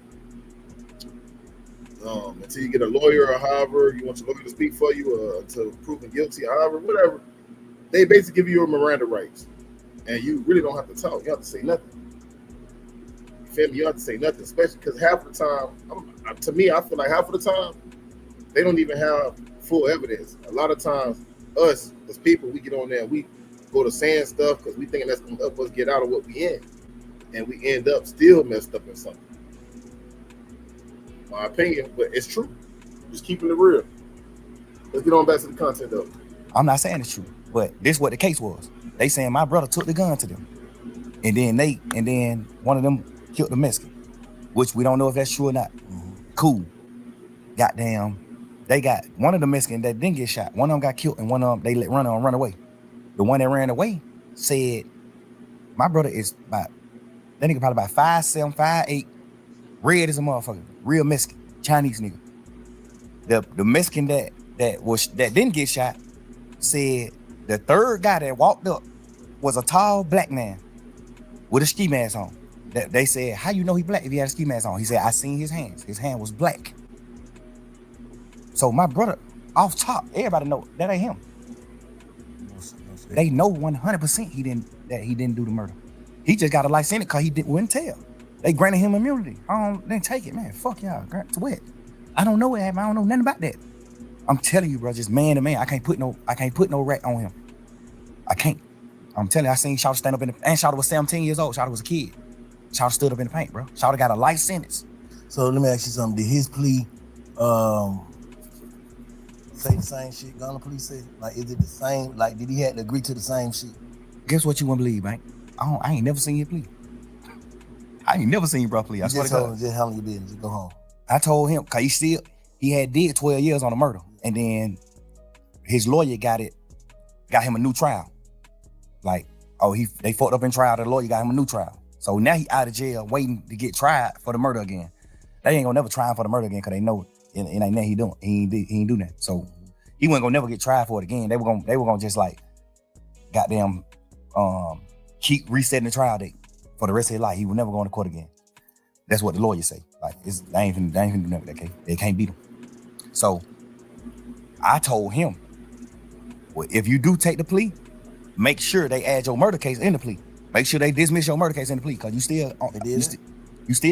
until you get a lawyer or however you want your lawyer to speak for you to prove them guilty, however, whatever. They basically give you your Miranda rights, and you really don't have to talk. You have to say nothing. You feel me? You don't have to say nothing, especially because half the time, to me, I feel like half of the time, they don't even have full evidence. A lot of times, us as people, we get on there, we go to saying stuff because we thinking that's going to help us get out of what we in, and we end up still messed up in something. My opinion, but it's true. Just keeping it real. Let's get on back to the content, though. I'm not saying it's true, but this is what the case was. They saying my brother took the gun to them, and then one of them killed the Mexican, which we don't know if that's true or not. Cool. Goddamn, they got one of the Mexicans that didn't get shot. One of them got killed, and one of them they let run away. The one that ran away said, "My brother is about that nigga probably about 5'7", 5'8", red as a motherfucker, real Mexican, Chinese nigga." The Mexican that didn't get shot said the third guy that walked up was a tall black man with a ski mask on. That they said, "How you know he black if he had a ski mask on?" He said, "I seen his hands. His hand was black." So my brother, off top, everybody know that ain't him. They know 100% he didn't do the murder. He just got a life sentence because he wouldn't tell. They granted him immunity. Then take it, man. Fuck y'all. Grant to what? I don't know what happened. I don't know nothing about that. I'm telling you, bro, just man to man. I can't put no rat on him. I can't. I'm telling you, I seen Shawty stand up and Shawty was 17 years old. Shawty was a kid. Shawty stood up in the paint, bro. Shawty got a life sentence. So let me ask you something. Did his plea say the same shit Gunna plea said? Like, is it the same? Like, did he have to agree to the same shit? Guess what you wouldn't believe, man? I ain't never seen your plea. I ain't never seen bro plea. I swear to God. Just handle your business. Just go home. I told him, cause he had did 12 years on the murder. And then his lawyer got him a new trial. Like, they fucked up in trial, the lawyer got him a new trial. So now he out of jail waiting to get tried for the murder again. They ain't gonna never try him for the murder again because they know it ain't nothing he doing. He ain't do that. So he wasn't gonna never get tried for it again. They were gonna just like goddamn keep resetting the trial date for the rest of his life. He would never go into court again. That's what the lawyers say. Like, they ain't finna do nothing with that case. They can't beat him. So I told him, well, if you do take the plea, make sure they add your murder case in the plea. Make sure they dismiss your murder case in the plea, because you still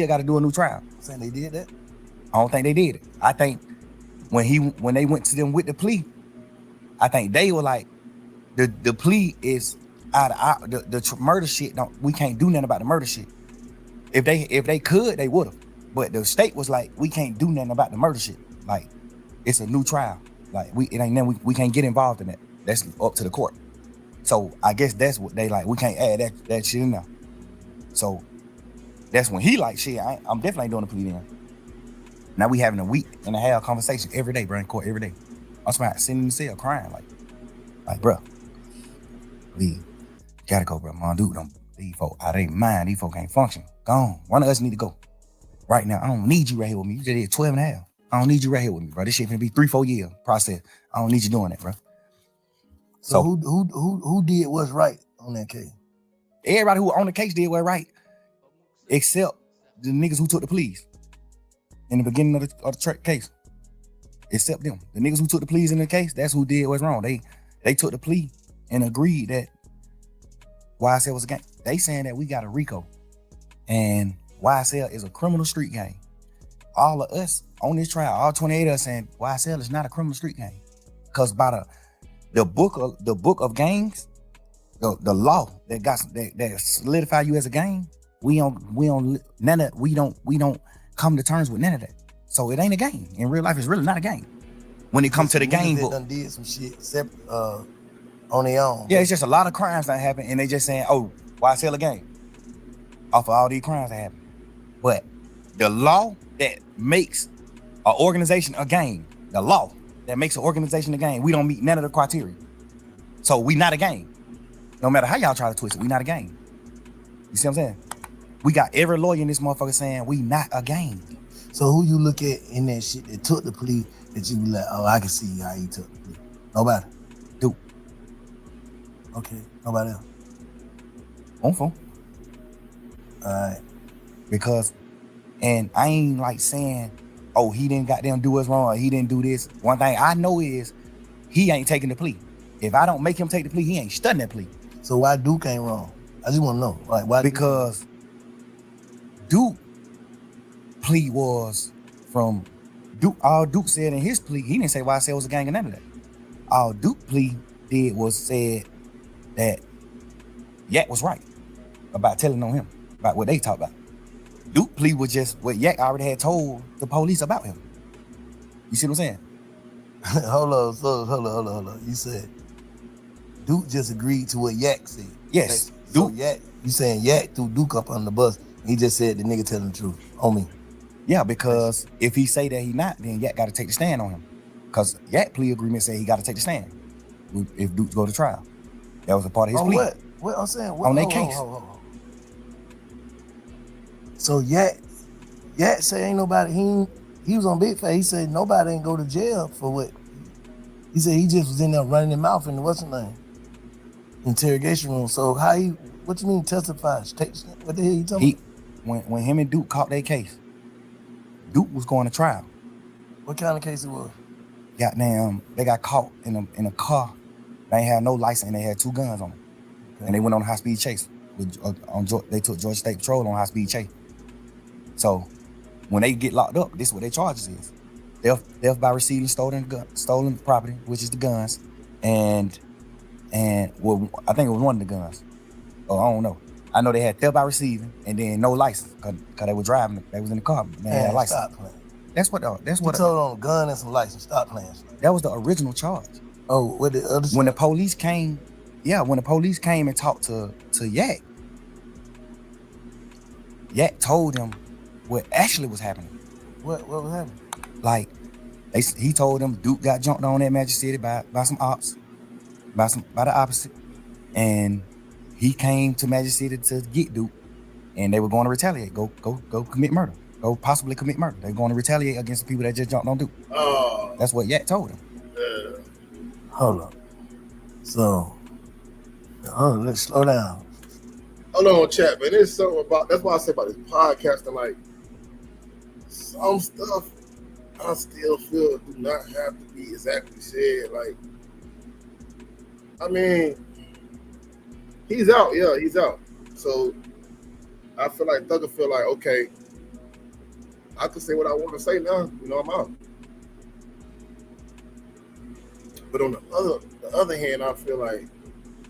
got to do a new trial. Saying they did that? I don't think they did it. I think when they went to them with the plea, I think they were like, the plea is out of the murder shit. We can't do nothing about the murder shit. If they could, they would have. But the state was like, we can't do nothing about the murder shit. Like, it's a new trial. Like, it ain't nothing, we can't get involved in that. That's up to the court. So I guess that's what they like. We can't add that shit in there. So that's when he like, shit, I'm definitely ain't doing the plea then. Now we having a week and a half conversation every day, bro, in court every day. I'm sitting in the cell crying like, bro, please, gotta go, bro. Mom, dude, these folk out of their mind. These folk can't function. Go on. One of us need to go right now. I don't need you right here with me. You just did 12 and a half. I don't need you right here with me, bro. This shit finna be 3-4 year process. I don't need you doing that, bro. So who did what's right on that case? Everybody who on the case did what's right, except the niggas who took the pleas in the beginning of the case. Except them. The niggas who took the pleas in the case, that's who did what's wrong. They took the plea and agreed that YSL was a gang. They saying that we got a RICO and YSL is a criminal street gang. All of us on this trial, all 28 of us saying YSL is not a criminal street gang. Because by the book of gangs, the law that solidify you as a gang, we don't come to terms with none of that. So it ain't a gang. In real life, it's really not a gang. When it comes to the gang book, done did some shit on their own. Yeah, it's just a lot of crimes that happen, and they just saying, "Oh, YSL a gang?" Off of all these crimes that happen. But the law that makes an organization a gang, the law that makes an organization a gang, we don't meet none of the criteria. So we not a gang. No matter how y'all try to twist it, we not a gang. You see what I'm saying? We got every lawyer in this motherfucker saying we not a gang. So who you look at in that shit that took the plea that you be like, oh, I can see how he took the plea? Nobody. Duke. Okay, nobody else. On phone. All right. Because, and I ain't like saying, oh, he didn't goddamn do us wrong, or he didn't do this. One thing I know is he ain't taking the plea. If I don't make him take the plea, he ain't studying that plea. So why Duke ain't wrong? I just want to know. Like, why? Because Duke plea was from Duke. All Duke said in his plea, he didn't say YSL was a gang or none of that. All Duke plea did was said that Yak was right about telling on him, about what they talked about. Duke plea was just what Yak already had told the police about him. You see what I'm saying? hold on. You said Duke just agreed to what Yak said. Yes. So Yak, you saying Yak threw Duke up on the bus. He just said the nigga telling the truth on me. Yeah, because if he say that he not, then Yak got to take the stand on him. Because Yak plea agreement say he got to take the stand if Duke go to trial. That was a part of his plea. What I'm saying? On that case. Hold. So Yak say ain't nobody, he was on Big Fat. He said nobody ain't go to jail for what? He said he just was in there running his mouth in the what's his name? Interrogation room. So how what you mean testify? What the hell you talking about? When him and Duke caught their case, Duke was going to trial. What kind of case it was? Goddamn, they got caught in a car. They ain't had no license and they had 2 guns on them. Okay. And they went on a high-speed chase. They took Georgia State Patrol on a high-speed chase. So when they get locked up, this is what their charges is. Theft by receiving stolen property, which is the guns, and well, I think it was one of the guns. Oh, I don't know. I know they had theft by receiving and then no license because they were driving. They was in the car. They had a license. Stop playing. That's what. You told on a gun and some license. Stop playing. That was the original charge. Oh, what the other? When the police came, when the police came and talked to Yak, Yak told them what actually was happening. What was happening? Like, he told them Duke got jumped on at Magic City by some ops, by the opposite, and he came to Magic City to get Duke, and they were going to retaliate, go commit murder, go possibly commit murder. They're going to retaliate against the people that just jumped on Duke. Oh, that's what Yak told him. Hold on. So, let's slow down. Hold on, chat, man. There's something about, that's why I say about this podcasting, like, some stuff I still feel do not have to be exactly said. Like, I mean, he's out. Yeah, he's out. So I feel like Thugger feel like, okay, I can say what I want to say now. You know, I'm out. But on the other hand, I feel like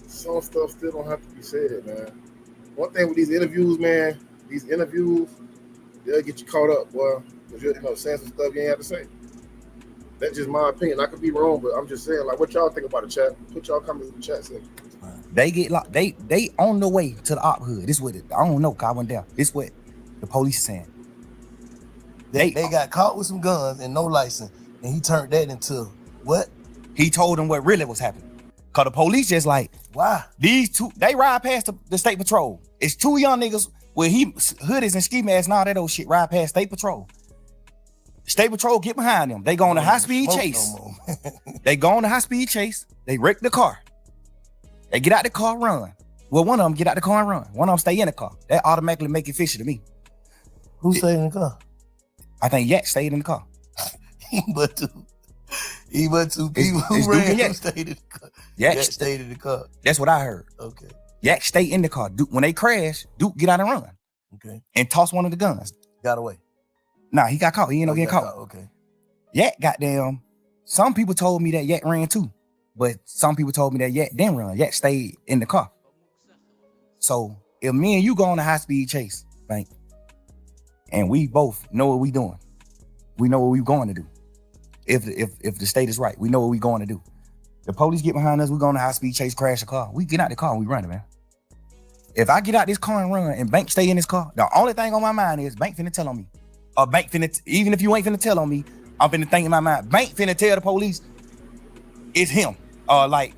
some stuff still don't have to be said, man. One thing with these interviews, man, they'll get you caught up, boy. Because you're saying some stuff you ain't have to say. That's just my opinion. I could be wrong, but I'm just saying, like, what y'all think about the chat? Put y'all comments in the chat section. They get locked. They on the way to the op hood. This what I don't know, cause I went down. This what the police saying. They got caught with some guns and no license, and he turned that into what? He told them what really was happening. Cause the police just like, why? These two, they ride past the state patrol. It's 2 young niggas with hoodies and ski masks and all that old shit ride past state patrol. State patrol get behind them. They go on a high-speed chase. They go on a high-speed chase. They wreck the car. They get out the car, run. Well, one of them get out the car and run. One of them stay in the car. That automatically make it fishy to me. Who stayed in the car? I think Yak stayed in the car. But two people who ran stayed in the car. Yak stayed in the car. That's what I heard. Okay. Yak stayed in the car. Duke, when they crash, Duke get out and run. Okay. And toss one of the guns. Got away. Nah, he got caught. He ended up getting caught. Okay. Yak goddamn. Some people told me that Yak ran too. But some people told me that Yak didn't run. Yak stayed in the car. So if me and you go on a high-speed chase, right, and we both know what we doing, we know what we going to do. If the state is right, we know what we going to do. The police get behind us, we go on a high-speed chase, crash the car. We get out the car and we run it, man. If I get out this car and run and Bank stay in this car, the only thing on my mind is Bank finna tell on me. Or Bank finna, even if you ain't finna tell on me, I'm finna think in my mind, Bank finna tell the police it's him. Like,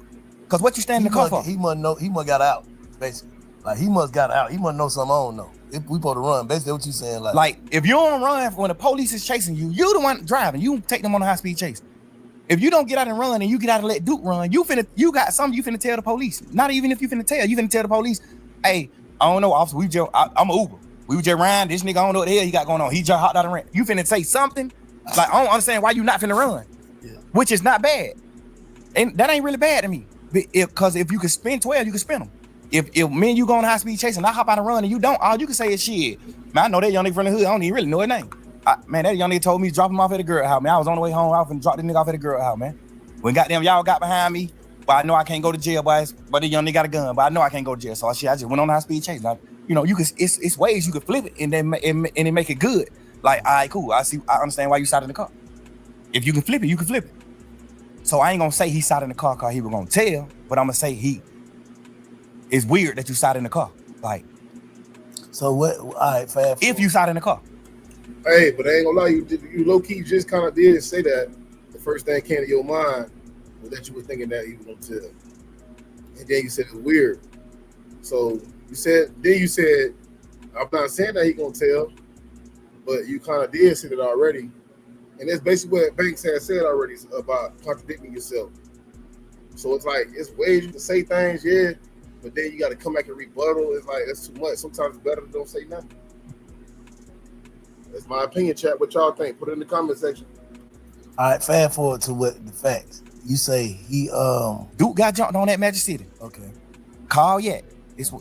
cause what you stand in the car for? He must got out, basically. Like he must got out. He must know something I don't know. If we supposed to run, basically what you saying, Like if you don't run when the police is chasing you, you the one driving. You take them on a high speed chase. If you don't get out and run and you get out and let Duke run, you got something you finna tell the police. Not even if you finna tell the police, hey, I don't know, officer, I'm an Uber. We were just riding, this nigga, I don't know what the hell he got going on. He just hopped out and ran. You finna say something? Like, I don't understand why you not finna run. Yeah. Which is not bad. And that ain't really bad to me. Because if you can spin 12, you can spin them. If me and you go on high speed chase and I hop out and run and you don't, all you can say is shit. Man, I know that young nigga from the hood, I don't even really know his name. Man, that young nigga told me to drop him off at the girl house, man. I was on the way home, I was finna drop this nigga off at the girl house, man. When goddamn y'all got behind me, but I know I can't go to jail, but the young nigga got a gun, but I know I can't go to jail. So I just went on a high speed chase. Like, you know, it's ways you can flip it and then and make it good. Like, all right, cool. I understand why you sat in the car. If you can flip it, you can flip it. So I ain't gonna say he sat in the car because he was gonna tell, but I'm gonna say it's weird that you sat in the car. Like, so what? All right, fast. If you sat in the car. Hey, but I ain't gonna lie, you low key just kind of did say that. The first thing came to your mind was that you were thinking that he was gonna tell, and then you said it's weird. So you said I'm not saying that he gonna tell, but you kind of did say it already, and that's basically what Banks had said already about contradicting yourself. So it's like it's ways you can say things, yeah, but then you got to come back and rebuttal. It's like that's too much. Sometimes it's better to don't say nothing. That's my opinion, chat. What y'all think? Put it in the comment section. All right, fast forward to what the facts. You say he Duke got jumped on that Magic City. Okay. Call yet. This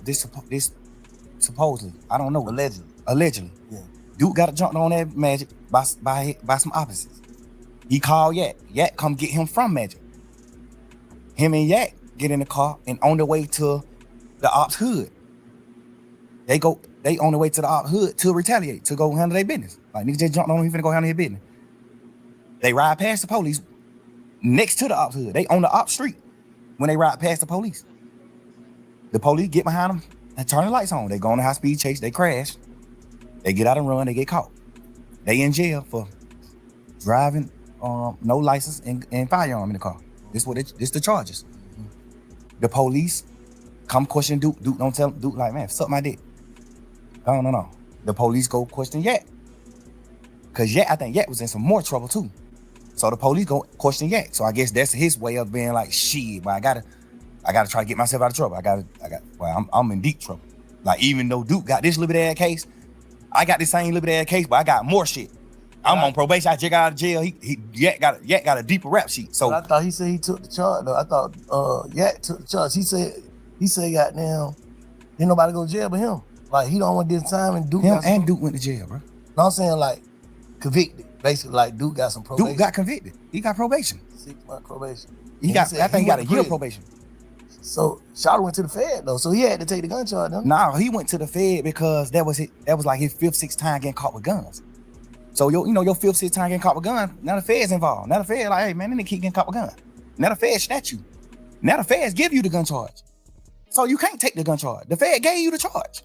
supposedly. I don't know. Allegedly. Yeah. Duke got jumped on that Magic by some opposites. He called Yak. Yak come get him from Magic. Him and Yak get in the car and on the way to the ops hood. They on the way to the ops hood to retaliate, to go handle their business. Like niggas just jumped on him, he finna go handle his business. They ride past the police next to the ops hood. They on the ops street when they ride past the police. The police get behind them and turn the lights on. They go on a high speed chase, they crash. They get out and run, they get caught. They in jail for driving no license and firearm in the car. This the charges. The police come question Duke. Duke don't tell Duke like, man, suck my dick. No. The police go question Yak. Cause I think Yak was in some more trouble too. So the police go question Yak. So I guess that's his way of being like, shit, but I gotta try to get myself out of trouble. I'm in deep trouble. Like even though Duke got this little bit of case, I got this same little bit of case, but I got more shit. I'm on probation. I just got out of jail. Yak got a deeper rap sheet. So I thought he said he took the charge. Though I thought Yak took the charge. He said goddamn, ain't nobody go to jail but him. Like he don't want this time and Duke. Him and Duke went to jail, bro. No, I'm saying like convicted. Basically, like Duke got some probation. Duke got convicted. He got probation. 6-month probation. I think he got a year probation. So Shawty went to the Fed though, so he had to take the gun charge. Though. No, he went to the Fed because that was like his 5th, 6th time getting caught with guns. So your 5th, 6th time getting caught with guns. Now the Fed's involved. Now the Fed like, hey man, they keep getting caught with guns. Now the Fed snatch you. Now the Feds give you the gun charge. So you can't take the gun charge. The Fed gave you the charge.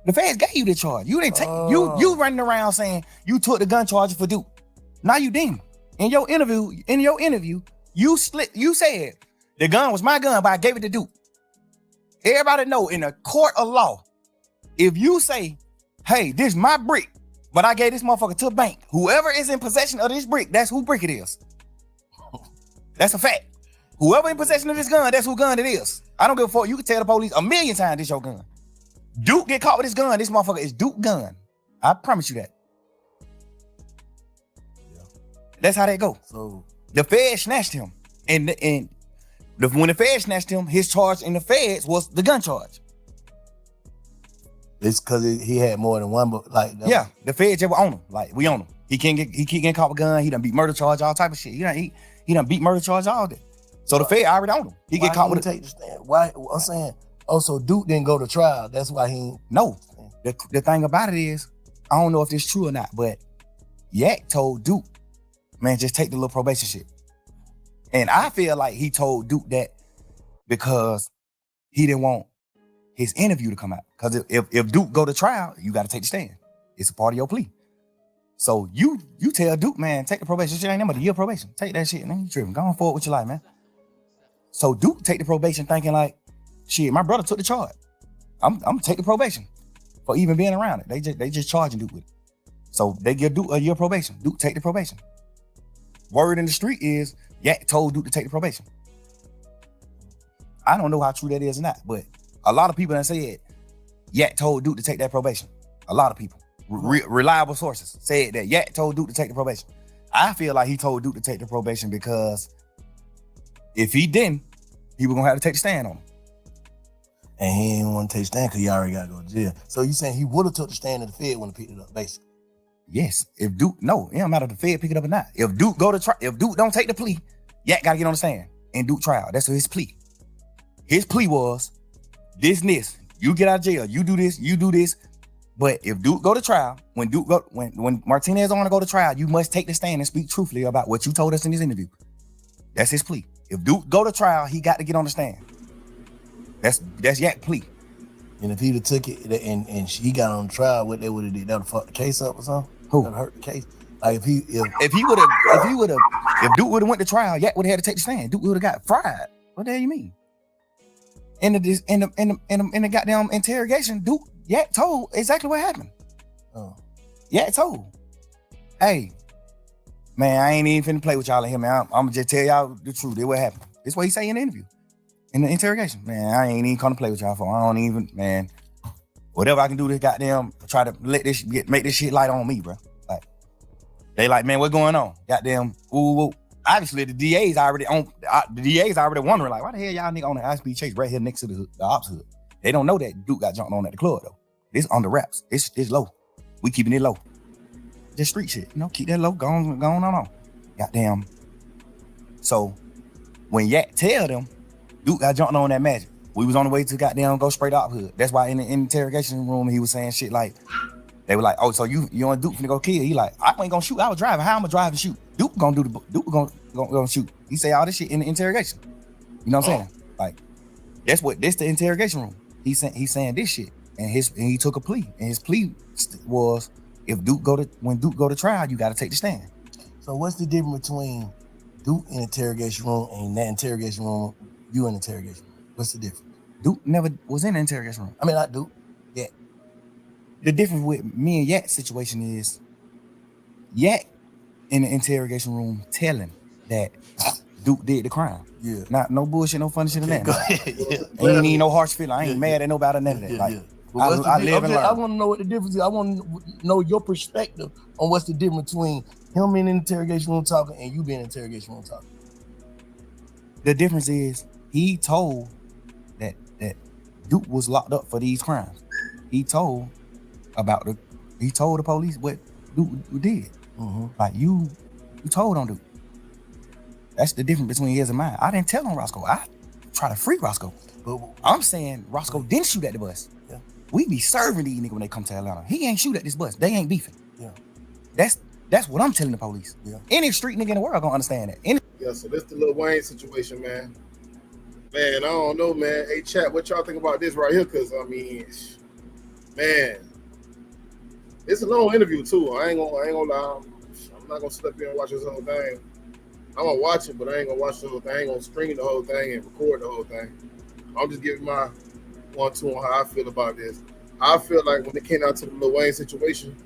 The Feds gave you the charge. You didn't take you running around saying you took the gun charge for Duke. Now you didn't. In your interview, you said the gun was my gun, but I gave it to Duke. Everybody know in a court of law, if you say, hey, this is my brick, but I gave this motherfucker to a bank, whoever is in possession of this brick, that's who brick it is. That's a fact. Whoever in possession of this gun, that's who gun it is. I don't give a fuck. You can tell the police 1,000,000 times this your gun. Duke get caught with his gun. This motherfucker is Duke gun. I promise you that. Yeah. That's how that go. So the Fed snatched him, and when the Fed snatched him, his charge in the Feds was the gun charge. It's because he had more than one, but like the Feds just own him. Like we own him. He keep getting caught with a gun. He done beat murder charge, all type of shit. He done beat murder charge all day. So the Fed already own him. He get caught with take the stand. Why? I'm saying. Oh, so Duke didn't go to trial. That's why he... No. The thing about it is, I don't know if it's true or not, but Yak told Duke, man, just take the little probation shit. And I feel like he told Duke that because he didn't want his interview to come out. Because if Duke go to trial, you got to take the stand. It's a part of your plea. So you tell Duke, man, take the probation shit. Ain't nothing but a year probation. Take that shit, man. You tripping. Go on forward with your life, man. So Duke take the probation thinking like, Shit, my brother took the charge. I'm taking probation for even being around it. They just charging Duke with it. So they give Duke a year probation. Duke take the probation. Word in the street is Yak told Duke to take the probation. I don't know how true that is or not, but a lot of people that said Yak told Duke to take that probation. A lot of people, reliable sources, said that Yak told Duke to take the probation. I feel like he told Duke to take the probation because if he didn't, he was gonna have to take the stand on him. And he didn't want to take the stand because he already got to go to jail. So you saying he would have took the stand in the Fed when he picked it up, basically? Yes. If Duke, no, it don't matter if the Fed pick it up or not. If Duke if Duke don't take the plea, Yak got to get on the stand and Duke trial. That's his plea. His plea was this. You get out of jail. You do this. But if Duke go to trial, when Martinez want to go to trial, you must take the stand and speak truthfully about what you told us in this interview. That's his plea. If Duke go to trial, he got to get on the stand. That's Yak plea. And if he'd have took it and he got on trial, what they would have did? That would have fucked the case up or something? Who? That would hurt the case. Like if Duke would have went to trial, Yak would have had to take the stand. Duke would have got fried. What the hell you mean? In the goddamn interrogation, Yak told exactly what happened. Oh. Yak told, hey, man, I ain't even finna play with y'all in here, man. I'm gonna just tell y'all the truth. That's what happened. That's what he say in the interview. In the interrogation, man, I ain't even come to play with y'all for. I don't even, man. Whatever I can do to goddamn try to make this shit light on me, bro. Like, they like, man, what's going on? Goddamn, ooh. Obviously, the DA's already wondering, like, why the hell y'all nigga on the high-speed chase right here next to the ops hood? They don't know that Duke got jumped on at the club, though. This on the wraps. It's low. We keeping it low. Just street shit, keep that low, going on. Goddamn. So, when Yak tell them, Duke got jumped on that magic. We was on the way to goddamn go straight up hood. That's why in the interrogation room, he was saying shit like, they were like, oh, so you on Duke finna go kill? He like, I ain't gonna shoot. I was driving. How I'm gonna drive and shoot? Duke gonna shoot. He say all this shit in the interrogation. You know what I'm saying? Like, this the interrogation room. He's saying this shit, and he took a plea, and his plea was when Duke go to trial, you got to take the stand. So what's the difference between Duke in the interrogation room and that interrogation room? You in the interrogation room. What's the difference? Duke never was in the interrogation room. I mean, not Duke. Yeah. The difference with me and Yak's situation is Yak in the interrogation room telling that Duke did the crime. Yeah. Not no bullshit, no funny shit in that. Go ahead. Yeah. Ain't need no harsh feeling. I ain't mad at nobody, none of that. Like, I live and learn. I want to know what the difference is. I want to know your perspective on what's the difference between him in the interrogation room talking and you being in the interrogation room talking. The difference is he told that Duke was locked up for these crimes. He told the police what Duke did. Mm-hmm. Like you told on Duke. That's the difference between his and mine. I didn't tell on Roscoe. I try to free Roscoe. But I'm saying Roscoe didn't shoot at the bus. Yeah. We be serving these niggas when they come to Atlanta. He ain't shoot at this bus. They ain't beefing. Yeah. That's what I'm telling the police. Yeah. Any street nigga in the world gonna understand that. Yeah, so this the Lil Wayne situation, man. Man, I don't know, man. Hey, chat, what y'all think about this right here? Because, I mean, man, it's a long interview, too. I ain't gonna lie. I'm not gonna sit up here and watch this whole thing. I'm gonna watch it, but I ain't gonna watch the whole thing. I ain't gonna stream the whole thing and record the whole thing. I'm just giving my 1-2 on how I feel about this. I feel like when it came out to the Lil Wayne situation,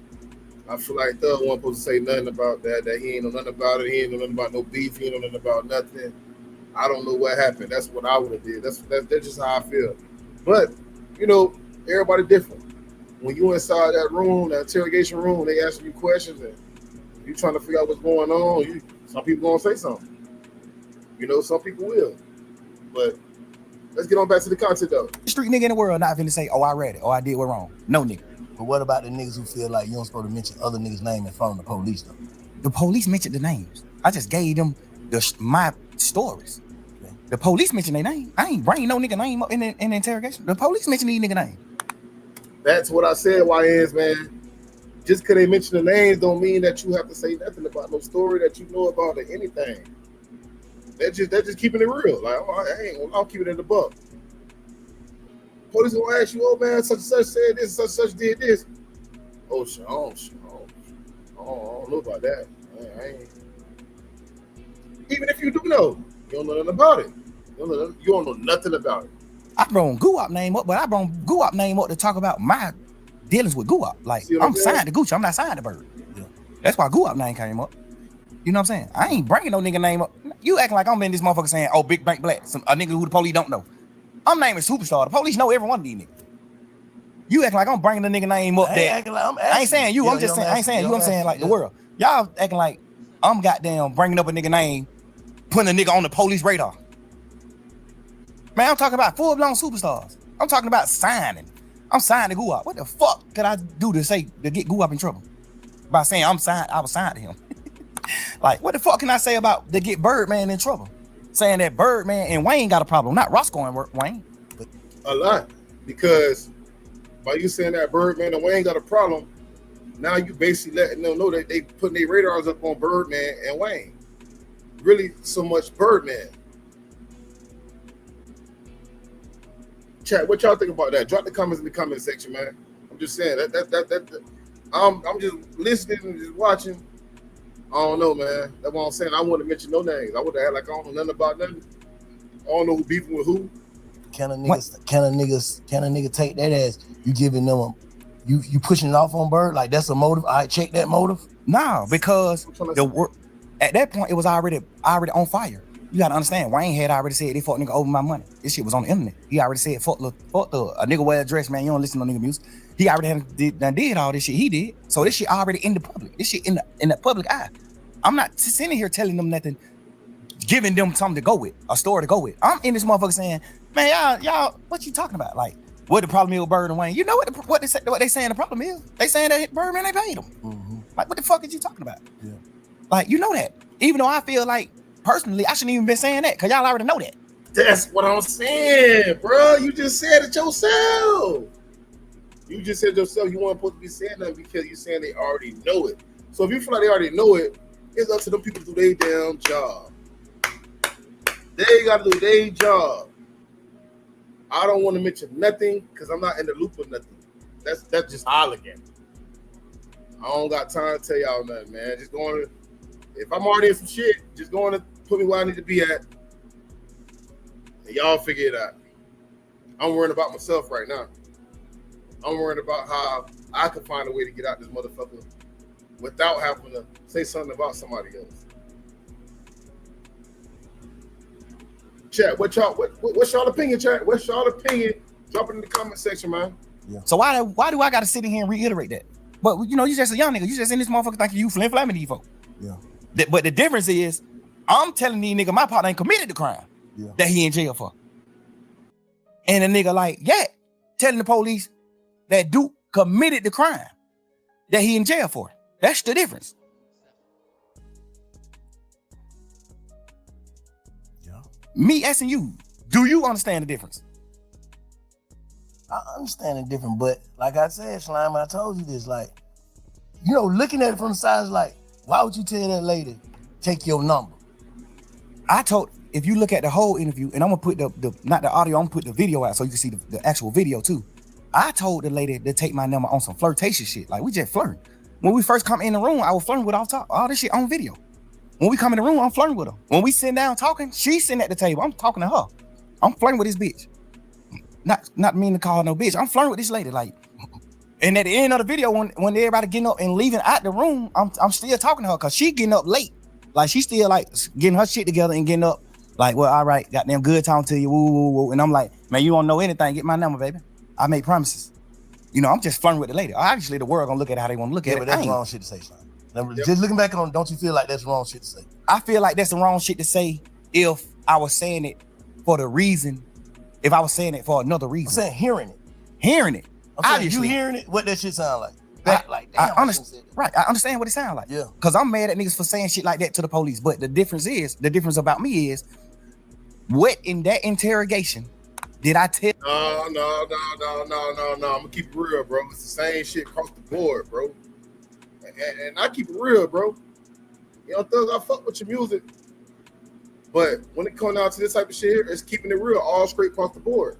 I feel like Thug wasn't supposed to say nothing about that he ain't know nothing about it. He ain't know nothing about no beef. He ain't know nothing about nothing. I don't know what happened. That's what I would have did. That's just how I feel. But, everybody different. When you inside that room, that interrogation room, they asking you questions and you trying to figure out what's going on, some people gonna say something. Some people will. But let's get on back to the content though. Street nigga in the world not finna say, oh, I read it, or I did what wrong. No nigga. But what about the niggas who feel like you don't supposed to mention other niggas' name in front of the police though? The police mentioned the names. I just gave them my stories. Okay. The police mentioned their name. I ain't bring no nigga name up in the interrogation. The police mentioned these nigga name. That's what I said, YNs, man. Just because they mention the names don't mean that you have to say nothing about no story that you know about or anything. They're just keeping it real. Like, I'll keep it in the buck. Police gonna ask you, oh man, such and such said this, such and such did this. Oh, shit, I don't know about that. I ain't. Even if you do know, you don't know nothing about it. You don't know nothing about it. I brought Guap name up, but I brought Guap name up to talk about my dealings with Guap. Like, I'm signed to Gucci. I'm not signed to Bird. Yeah. That's why Guap name came up. You know what I'm saying? I ain't bringing no nigga name up. You acting like I'm in this motherfucker saying, oh, Big Bank Black, a nigga who the police don't know. I'm naming Superstar. The police know every one of these niggas. You acting like I'm bringing the nigga name up there. I ain't saying you. I'm just saying, I ain't saying you. I'm saying like the world. Y'all acting like I'm goddamn bringing up a nigga name, putting a nigga on the police radar. Man, I'm talking about full-blown superstars. I'm talking about signing. I'm signed to Guap. What the fuck could I do to get Guap in trouble? By saying I'm signed, I was signed to him. Like, what the fuck can I say about to get Birdman in trouble? Saying that Birdman and Wayne got a problem, not Roscoe and Wayne. A lot. Because by you saying that Birdman and Wayne got a problem, now you basically letting them know that they putting their radars up on Birdman and Wayne. Really so much Birdman. Chat, what y'all think about that? Drop the comments in the comment section, man. I'm just saying that I'm just listening and just watching. I don't know, man. That's what I'm saying. I wouldn't mention no names. I would have had like I don't know nothing about nothing. I don't know who beefing with who. Can a nigga take that as you giving them you pushing it off on Bird? Like that's a motive. I check that motive. No, because at that point it was already on fire. You gotta understand, Wayne had already said they fuck nigga over my money. This shit was on the internet. He already said fuck the a nigga wear a dress, man. You don't listen to no nigga music. He already did all this shit. He did. So this shit already in the public. This shit in the public eye. I'm not sitting here telling them nothing, giving them something to go with, a story to go with. I'm in this motherfucker saying, man, y'all, what you talking about? Like, what the problem is with Bird and Wayne? You know what they saying the problem is? They saying that Birdman ain't paid them. Mm-hmm. Like, what the fuck is you talking about? Yeah. Like, you know that. Even though I feel like, personally, I shouldn't even been saying that, because y'all already know that. That's what I'm saying, bro. You just said it yourself. You just said yourself you weren't supposed to be saying that because you're saying they already know it. So if you feel like they already know it, it's up to them people to do their damn job. They got to do their job. I don't want to mention nothing because I'm not in the loop of nothing. That's just all again. I don't got time to tell y'all nothing, man. Just going to, if I'm already in some shit, just going to put me where I need to be at. And y'all figure it out. I'm worrying about myself right now. I'm worrying about how I can find a way to get out this motherfucker without having to say something about somebody else. Chat, what's y'all opinion, chat? What's y'all opinion? Drop it in the comment section, man. Yeah. So why do I gotta sit in here and reiterate that? But you know, you just a young nigga. You just in this motherfucker thinking you flamming these folks. Yeah. But the difference is, I'm telling these nigga my partner ain't committed the crime that he in jail for. And a nigga like, telling the police that Duke committed the crime that he in jail for. That's the difference. Yeah. Me asking you, do you understand the difference? I understand the difference, but like I said, Slime, I told you this, like, you know, looking at it from the side is like, why would you tell that lady, take your number? If you look at the whole interview, and I'm gonna put the not the audio, I'm gonna put the video out so you can see the actual video too. I told the lady to take my number on some flirtatious shit. Like, we just flirting. When we first come in the room, I was flirting with all this shit on video. When we come in the room, I'm flirting with her. When we sit down talking, she's sitting at the table. I'm talking to her. I'm flirting with this bitch. Not mean to call her no bitch. I'm flirting with this lady. Like, and at the end of the video, when everybody getting up and leaving out the room, I'm still talking to her because she getting up late. Like, she still like getting her shit together and getting up. Like, well, all right, goddamn good talking to you. Woo, woo, woo. And I'm like, man, you don't know anything. Get my number, baby. I make promises. You know, I'm just flirting with the lady. Obviously, the world gonna look at it how they want to look at it. But that's wrong shit to say, son. Just looking back on, don't you feel like that's wrong shit to say? I feel like that's the wrong shit to say if I was saying it for the reason, if I was saying it for another reason. I'm saying hearing it. Hearing it. I'm saying you hearing it, what that shit sound like? I understand what it sounds like. Yeah. Because I'm mad at niggas for saying shit like that to the police. But the difference about me is, what in that interrogation did I tell? No. I'm gonna keep it real, bro. It's the same shit across the board, bro. And I keep it real, bro. You know, Thug, I fuck with your music. But when it comes down to this type of shit here, it's keeping it real all straight across the board.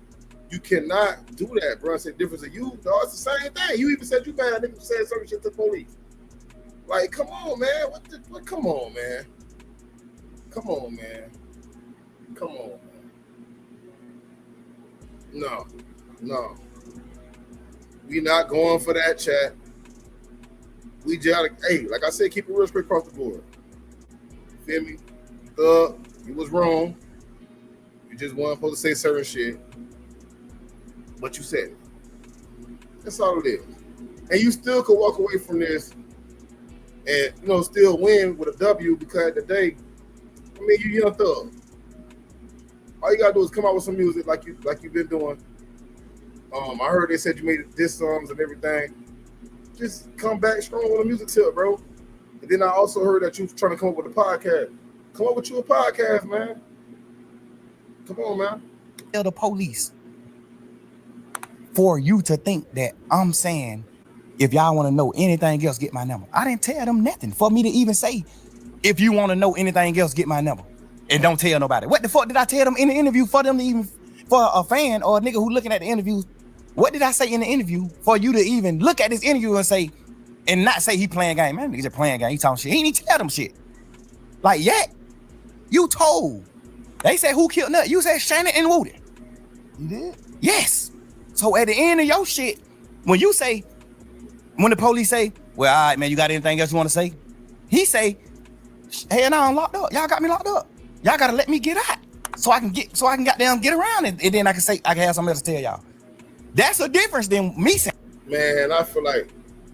You cannot do that, bro. I said difference of you, dog. It's the same thing. You even said you mad. Niggas said certain shit to the police. Like, come on, man. Come on, man. No. We not going for that chat. We just, hey, like I said, keep it real straight across the board. Feel me? You was wrong. You just weren't supposed to say certain shit. But you said it. That's all it is. And you still could walk away from this and, still win with a W because at the day, I mean, you young thug. All you gotta do is come out with some music like you've been doing. I heard they said you made diss songs and everything. Just come back strong with a music tip, bro. And then I also heard that you trying to come up with a podcast. Come up with you a podcast, man. Come on, man. Tell the police for you to think that I'm saying, if y'all want to know anything else, get my number. I didn't tell them nothing for me to even say, if you want to know anything else, get my number. And don't tell nobody. What the fuck did I tell them in the interview for them to even, for a fan or a nigga who looking at the interview? What did I say in the interview for you to even look at this interview and say, and not say he playing game? Man, nigga just playing game. He talking shit. He ain't even tell them shit. Like, yeah, you told. They said who killed Nut? You said Shannon and Woody. You did? Yes. So at the end of your shit, when the police say, well, all right, man, you got anything else you want to say? He say, hey, now I'm locked up. Y'all got me locked up. Y'all gotta let me get out so I can goddamn get around and then I can have something else to tell y'all. That's a difference than me saying. Man, I feel like,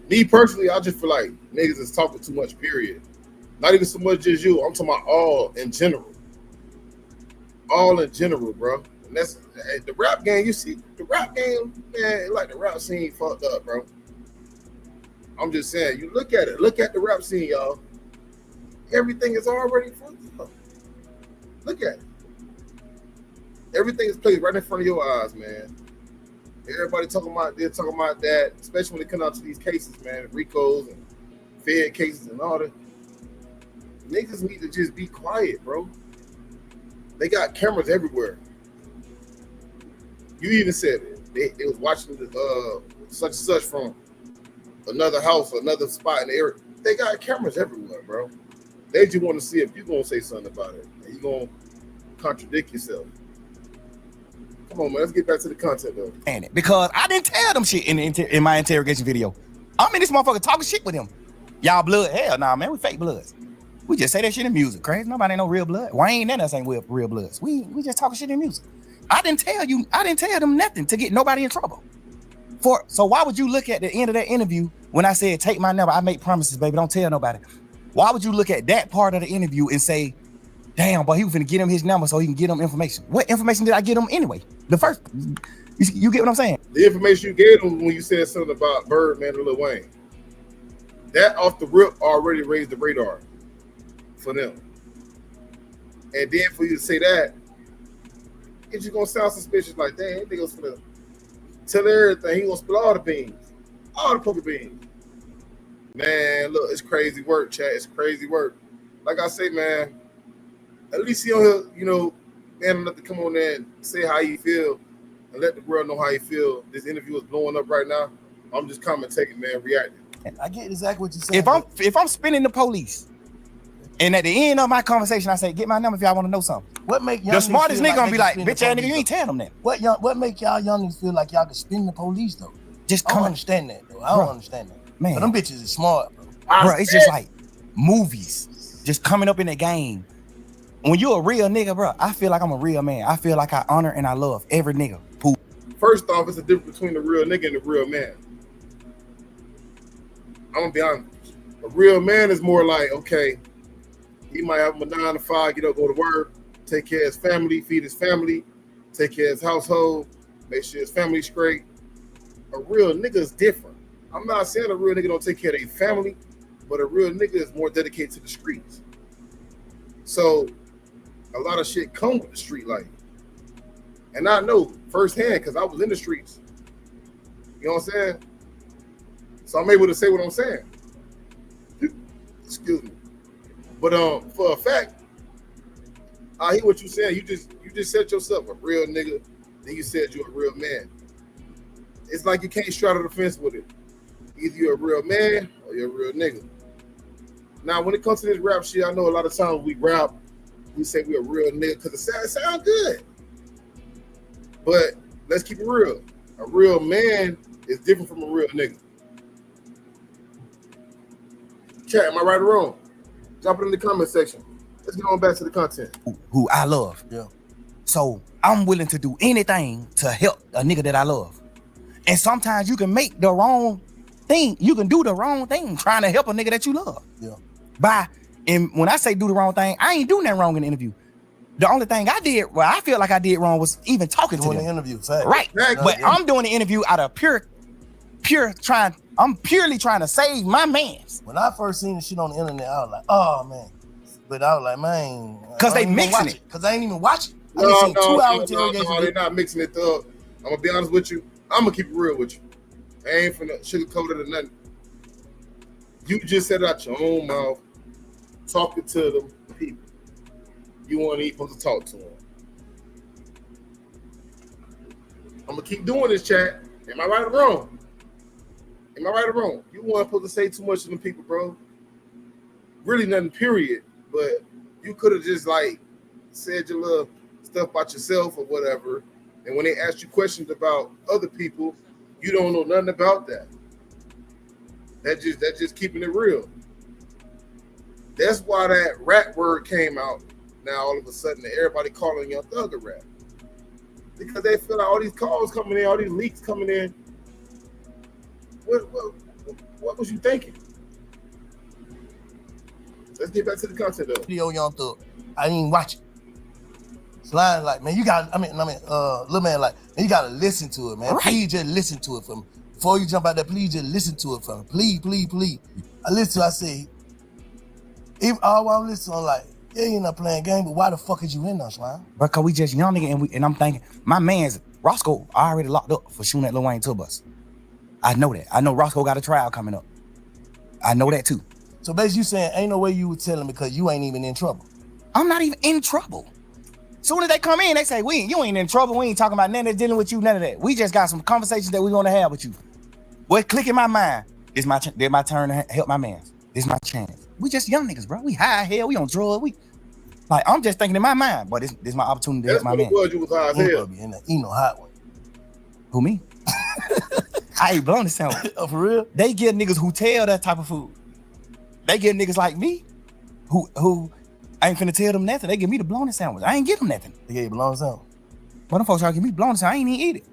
me personally, I just feel like niggas is talking too much, period. Not even so much just you. I'm talking about all in general. All in general, bro. And that's the rap game. You see, the rap game, man, like the rap scene fucked up, bro. I'm just saying, you look at it. Look at the rap scene, y'all. Everything is already fucked up. Look at it. Everything is played right in front of your eyes, man. Everybody talking about that, especially when it comes out to these cases, man, Ricos and Fed cases and all that. Niggas need to just be quiet, bro. They got cameras everywhere. You even said it. They was watching the such and such from another house or another spot in the area. They got cameras everywhere, bro. They just want to see if you're gonna say something about it and you're gonna contradict yourself. Come on, man. Let's get back to the content, though. And because I didn't tell them shit in my interrogation video. I'm in this motherfucker talking shit with them. Y'all blood? Hell nah, man. We fake bloods. We just say that shit in music. Crazy. Nobody ain't no real blood. Wayne and us ain't real bloods. We just talking shit in music. I didn't tell them nothing to get nobody in trouble. So why would you look at the end of that interview when I said, take my number, I make promises, baby, don't tell nobody. Why would you look at that part of the interview and say, damn, boy, he was finna get him his number so he can get him information? What information did I get him anyway? The first, you get what I'm saying? The information you gave him when you said something about Birdman and Lil Wayne, that off the rip already raised the radar for them. And then for you to say that, it's just gonna sound suspicious. Like, damn, they gonna tell everything. He gonna spill all the beans, all the poker beans. Man, look, it's crazy work, chat. It's crazy work. Like I say, man, at least he on here, man enough to come on there and say how you feel and let the world know how you feel. This interview is blowing up right now. I'm just commentating, man, reacting. I get exactly what you said. If I'm spinning the police, and at the end of my conversation, I say, get my number if y'all want to know something. What make the smartest nigga gonna be like, bitch ass nigga, you ain't telling them that. What make y'all young niggas feel like y'all can spin the police though? I don't understand that though. I don't understand that. Man, but them bitches is smart, bro. Bro, it's just like movies just coming up in the game. When you're a real nigga, bro, I feel like I'm a real man. I feel like I honor and I love every nigga. First off, it's a difference between the real nigga and the real man. I'm gonna be honest. A real man is more like, okay, he might have him a 9 to 5, get up, go to work, take care of his family, feed his family, take care of his household, make sure his family's straight. A real nigga is different. I'm not saying a real nigga don't take care of their family, but a real nigga is more dedicated to the streets. So a lot of shit come with the street life. And I know firsthand because I was in the streets. You know what I'm saying? So I'm able to say what I'm saying. Excuse me. But for a fact, I hear what you saying. You just said yourself a real nigga, then you said you're a real man. It's like you can't straddle the fence with it. Either you're a real man or you're a real nigga. Now, when it comes to this rap shit, I know a lot of times we say we're a real nigga because it sounds good. But let's keep it real. A real man is different from a real nigga. Chat, am I right or wrong? Drop it in the comment section. Let's get on back to the content. Who I love. Yeah. So I'm willing to do anything to help a nigga that I love. And sometimes you can make the wrong thing. You can do the wrong thing trying to help a nigga that you love. Yeah. And when I say do the wrong thing, I ain't doing that wrong in the interview. The only thing I did, well, I feel like I did wrong was even talking to them. Doing the interview, fact. Right. Exactly. But I'm doing the interview out of I'm purely trying to save my mans. When I first seen the shit on the internet, I was like, oh man. But I was like, man. Because they mixing it. Because I ain't even watch it. I No, just seen 2 hour interrogation. No, they're not mixing it up. I'm gonna be honest with you. I'm gonna keep it real with you. I ain't finna sugarcoat it or nothing. You just said it out your own mouth, talking to them people. You want to supposed to talk to them. I'm gonna keep doing this, chat. Am I right or wrong? Am I right or wrong? You weren't supposed to say too much to them people, bro. Really nothing, period. But you could have just like said your little stuff about yourself or whatever. And when they ask you questions about other people, you don't know nothing about that. That's just keeping it real. That's why that rap word came out. Now all of a sudden everybody calling Young Thug a rap. Because they feel like all these calls coming in, all these leaks coming in. What was you thinking? Let's get back to the content though. Video Young Thug. I didn't even watch it. Slime like, man, you got, little man like, man, you gotta listen to it, man. Right. Please just listen to it for me. Before you jump out there, please just listen to it for me. Please, please, please. I listen to it, I say, if all I'm listening, I'm like, yeah, you're not playing game, but why the fuck is you in there, Slime? Because we just young nigga and I'm thinking, my man's Roscoe already locked up for shooting at Lil Wayne tour bus. I know that. I know Roscoe got a trial coming up. I know that too. So basically you saying, ain't no way you would tell him because you ain't even in trouble. I'm not even in trouble. Soon as they come in, they say, you ain't in trouble. We ain't talking about nothing that's dealing with you, none of that. We just got some conversations that we want to have with you. What click in my mind, this my turn to help my man. This my chance. We just young niggas, bro. We high hell, we on drugs. Like, I'm just thinking in my mind, but this my opportunity to help my man. That's what it was. You was high as hell. You know hot one. Who, me? I ain't blown the sandwich. Oh, for real? They give niggas who tell that type of food. They give niggas like me who I ain't finna tell them nothing. They give me the blown sandwich. I ain't give them nothing. They gave you blown sandwich? But them folks try to give me blown sandwich. I ain't even eat it.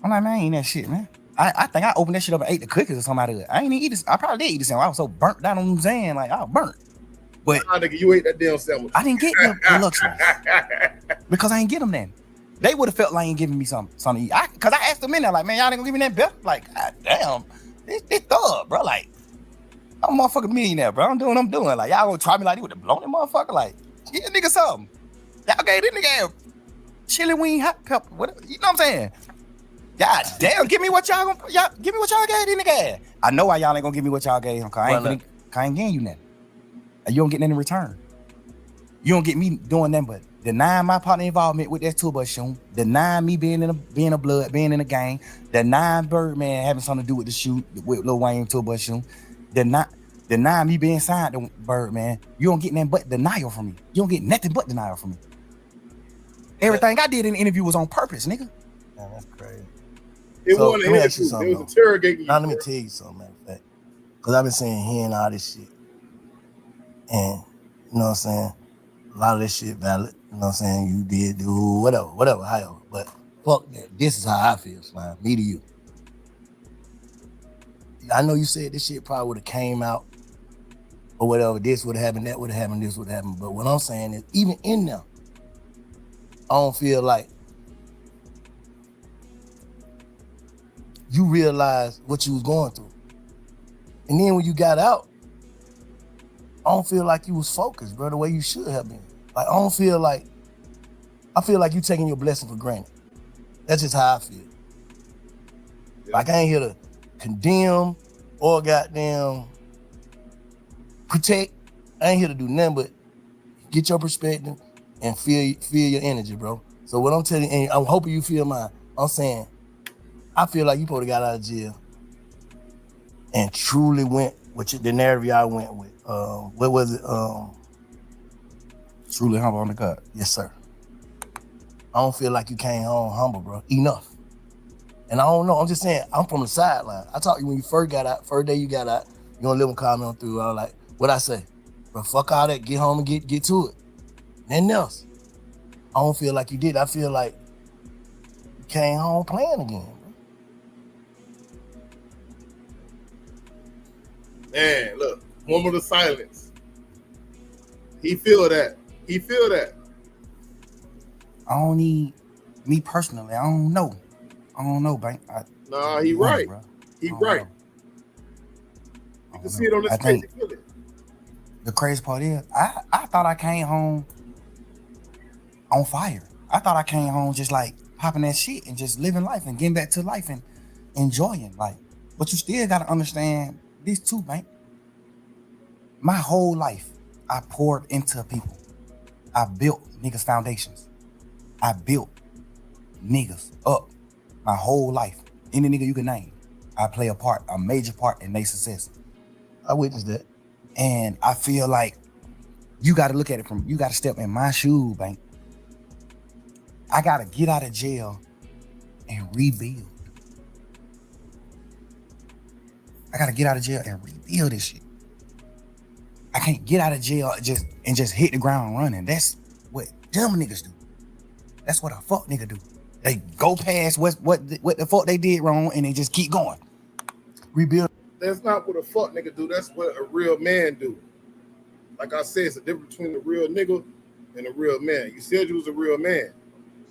I'm like, man, I ain't that shit, man. I think I opened that shit up and ate the cookies or something out of it. I ain't even eat this. I probably did eat the sandwich. I was so burnt down on them saying, like, I was burnt. But nigga, you ate that damn sandwich. I didn't get the luxury because I ain't get them then. They would have felt like ain't giving me something to eat. Cause I asked them in there, like, man, y'all ain't gonna give me that bill? Like, God damn, this thug, bro. Like, I'm a motherfucking millionaire, bro. I'm doing what I'm doing. Like, y'all gonna try me like this with the blown motherfucker? Like, give a nigga something. Y'all gave this nigga chili wing, hot pepper, whatever. You know what I'm saying? God damn, give me what y'all gave this nigga. I know why y'all ain't gonna give me what y'all gave him. Cause I ain't getting you nothing. You don't get nothing in return. You don't get me doing nothing but denying my partner involvement with that tour bus shoot, denying me being in a gang, denying Birdman having something to do with the shoot with Lil Wayne tour bus shoot, denying me being signed to Birdman. You don't get nothing but denial from me. You don't get nothing but denial from me. Everything I did in the interview was on purpose, nigga. Man, that's crazy. It was interrogating you. Now let me tell you something, matter of fact. Because I've been hearing all this shit. And, you know what I'm saying? A lot of this shit valid. You know what I'm saying? You did do whatever, however. But fuck that. This is how I feel, Slime. Me to you. I know you said this shit probably would have came out or whatever. This would have happened, that would have happened, this would have happened. But what I'm saying is, even in there, I don't feel like you realized what you was going through. And then when you got out, I don't feel like you was focused, bro, the way you should have been. Like, I feel like you taking your blessing for granted. That's just how I feel. Yeah. Like, I ain't here to condemn or goddamn protect. I ain't here to do nothing but get your perspective and feel your energy, bro. So what I'm telling you, and I'm hoping you feel mine, I'm saying, I feel like you probably got out of jail and truly went with the narrative y'all went with. What was it? Truly humble on the cut. Yes, sir. I don't feel like you came home humble, bro. Enough. And I don't know. I'm just saying, I'm from the sideline. I talked to you when you first got out, first day you got out, you gonna live and call me on through. I was like, what I say? Bro, fuck all that. Get home and get to it. Nothing else. I don't feel like you did. I feel like you came home playing again, bro. Man, look, moment of silence. He feel that. He feel that. I don't need, me personally, I don't know. I don't know, Bank. Nah, he right. Bro. He right. You can see it on his face. You feel it. The crazy part is, I thought I came home on fire. I thought I came home just like popping that shit and just living life and getting back to life and enjoying life. But you still gotta understand this too, Bank. My whole life, I poured into people. I built niggas' foundations. I built niggas up my whole life. Any nigga you can name, I play a major part in their success. I witnessed that. And I feel like you got to look at it you got to step in my shoe, Bank. I got to get out of jail and rebuild. I got to get out of jail and rebuild this shit. I can't get out of jail and just hit the ground running. That's what dumb niggas do. That's what a fuck nigga do. They go past what the fuck they did wrong and they just keep going. Rebuild. That's not what a fuck nigga do. That's what a real man do. Like I said, it's the difference between a real nigga and a real man. You said you was a real man.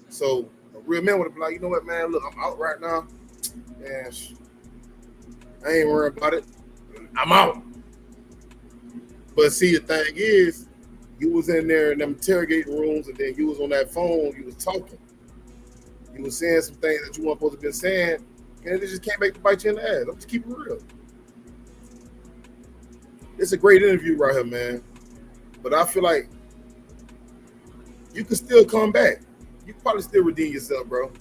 So a real man would have been like, you know what, man, look, I'm out right now. Man, I ain't worried about it. I'm out. But see, the thing is, you was in there in them interrogating rooms and then you was on that phone, you was talking. You was saying some things that you weren't supposed to be saying, and it just came back to bite you in the ass. I'm just keeping it real. It's a great interview right here, man. But I feel like you can still come back. You can probably still redeem yourself, bro.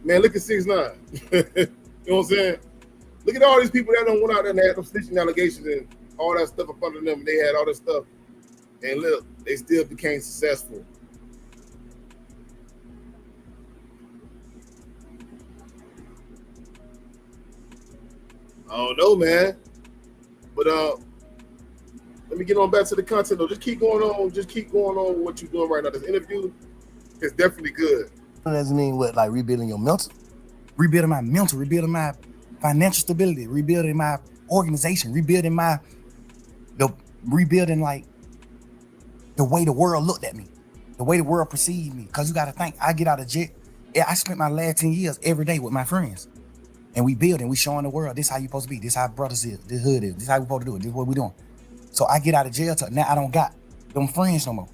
Man, look at 6ix9ine. You know what I'm saying? Look at all these people that done went out there and had them snitching allegations and all that stuff up under them. They had all this stuff. And look, they still became successful. I don't know, man. But let me get on back to the content though. Just keep going on. Just keep going on with what you're doing right now. This interview is definitely good. What does it mean? What, like rebuilding your mental? Rebuilding my mental, rebuilding my financial stability, rebuilding my organization, rebuilding like the way the world looked at me, the way the world perceived me. Cause you gotta think, I get out of jail. I spent my last 10 years every day with my friends. And we building, we showing the world, this how you supposed to be, this how brothers is, this hood is, this how we supposed to do it, this what we doing. So I get out of jail, now I don't got them friends no more.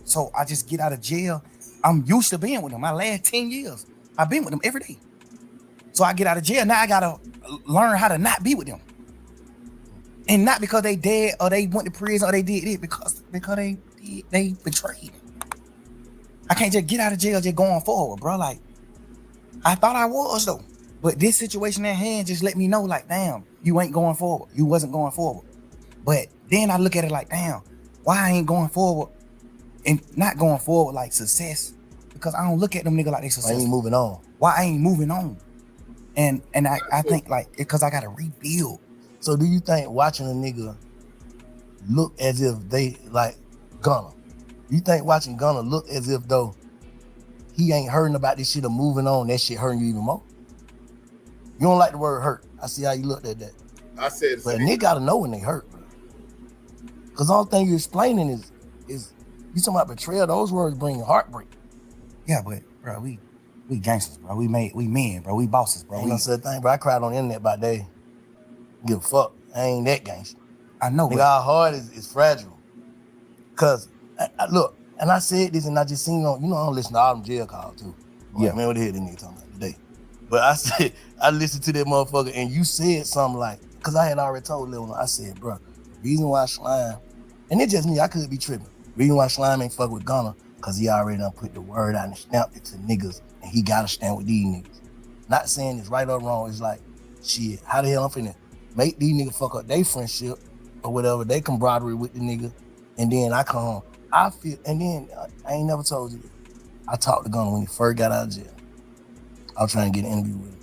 So I just get out of jail. I'm used to being with them. My last 10 years, I've been with them every day. So I get out of jail, now I gotta learn how to not be with them. And not because they dead or they went to prison or they did it, because they betrayed me. I can't just get out of jail just going forward, bro. Like, I thought I was though. But this situation at hand just let me know, like, damn, you ain't going forward. You wasn't going forward. But then I look at it like, damn, why I ain't going forward and not going forward like success? Because I don't look at them niggas like they successful. I ain't moving on. Why I ain't moving on? And I think like, because I got to rebuild. So do you think watching a nigga look as if they like Gunna? You think watching Gunna look as if though he ain't hurting about this shit or moving on, that shit hurting you even more? You don't like the word hurt. I see how you looked at that. I said, but a nigga gotta know when they hurt, bro. Cause all thing you're explaining is you talking about betrayal. Those words bring heartbreak. Yeah, but bro, we gangsters, bro. We men, bro. We bosses, bro. Ain't no such thing, bro. I cried on the internet about that. Give a fuck. I ain't that gangster. I know, nigga, our heart is fragile. Cause I look, and I said this, and I just seen on, I don't listen to all them jail calls too. Yeah, like, man, what the hell they nigga talking about today? But I said, I listened to that motherfucker, and you said something like, cause I had already told Lil, I said, bro, reason why Slime, and it's just me, I could be tripping. Reason why Slime ain't fuck with Gunna, cause he already done put the word out and stamped it to niggas, and he gotta stand with these niggas. Not saying it's right or wrong, it's like, shit, how the hell I'm finna make these niggas fuck up their friendship or whatever, they camaraderie with the nigga, and then I come home. I feel, and then I ain't never told you this. I talked to Gunna when he first got out of jail. I was trying to get an interview with him.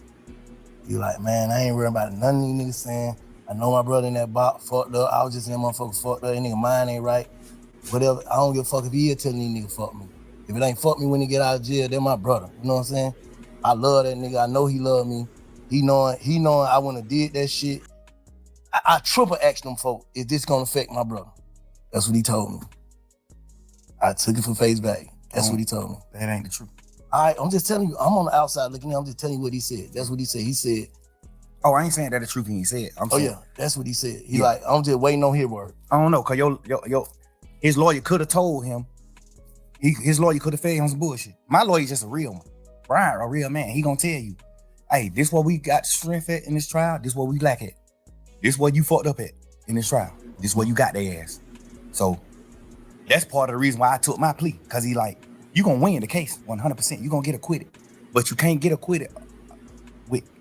He like, man, I ain't worried about none of these niggas saying, I know my brother in that box fucked up. I was just in that motherfucker fucked up. That nigga mind ain't right. Whatever. I don't give a fuck if he is telling these niggas fuck me. If it ain't fuck me when he get out of jail, they're my brother. You know what I'm saying? I love that nigga. I know he love me. He knowing I wouldn't have did that shit. I triple asked them folk, is this gonna affect my brother? That's what he told me. I took it for face value. That's what he told me. That ain't the truth. All right, I'm just telling you, I'm on the outside looking in. I'm just telling you what he said. That's what he said. He said, oh, I ain't saying that the truth he said. I'm saying, yeah, that's what he said. He like, I'm just waiting on his word. I don't know, cause his lawyer could have told him. His lawyer could have fed him some bullshit. My lawyer's just a real one. Brian, a real man. He gonna tell you, hey, this what we got strength at in this trial. This what we lack at. This what you fucked up at in this trial. This what you got their ass. So that's part of the reason why I took my plea. Cause he like, you gonna win the case 100%. You gonna get acquitted. But you can't get acquitted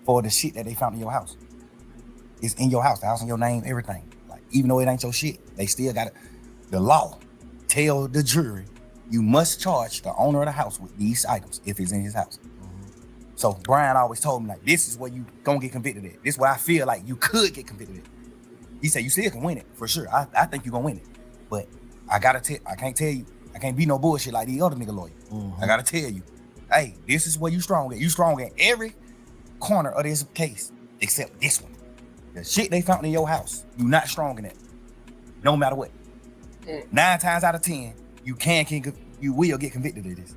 for the shit that they found in your house. It's in your house, the house in your name, everything. Like, even though it ain't your shit, they still got it. The law tell the jury, you must charge the owner of the house with these items if it's in his house. So Brian always told me, like, this is where you gonna get convicted at. This is where I feel like you could get convicted at. He said, you still can win it, for sure. I think you're gonna win it. But I can't tell you, I can't be no bullshit like the other nigga lawyer. I gotta tell you, hey, this is where you strong at. You strong at every corner of this case, except this one. The shit they found in your house, you not strong in it. No matter what. 9 times out of 10, you will get convicted of this.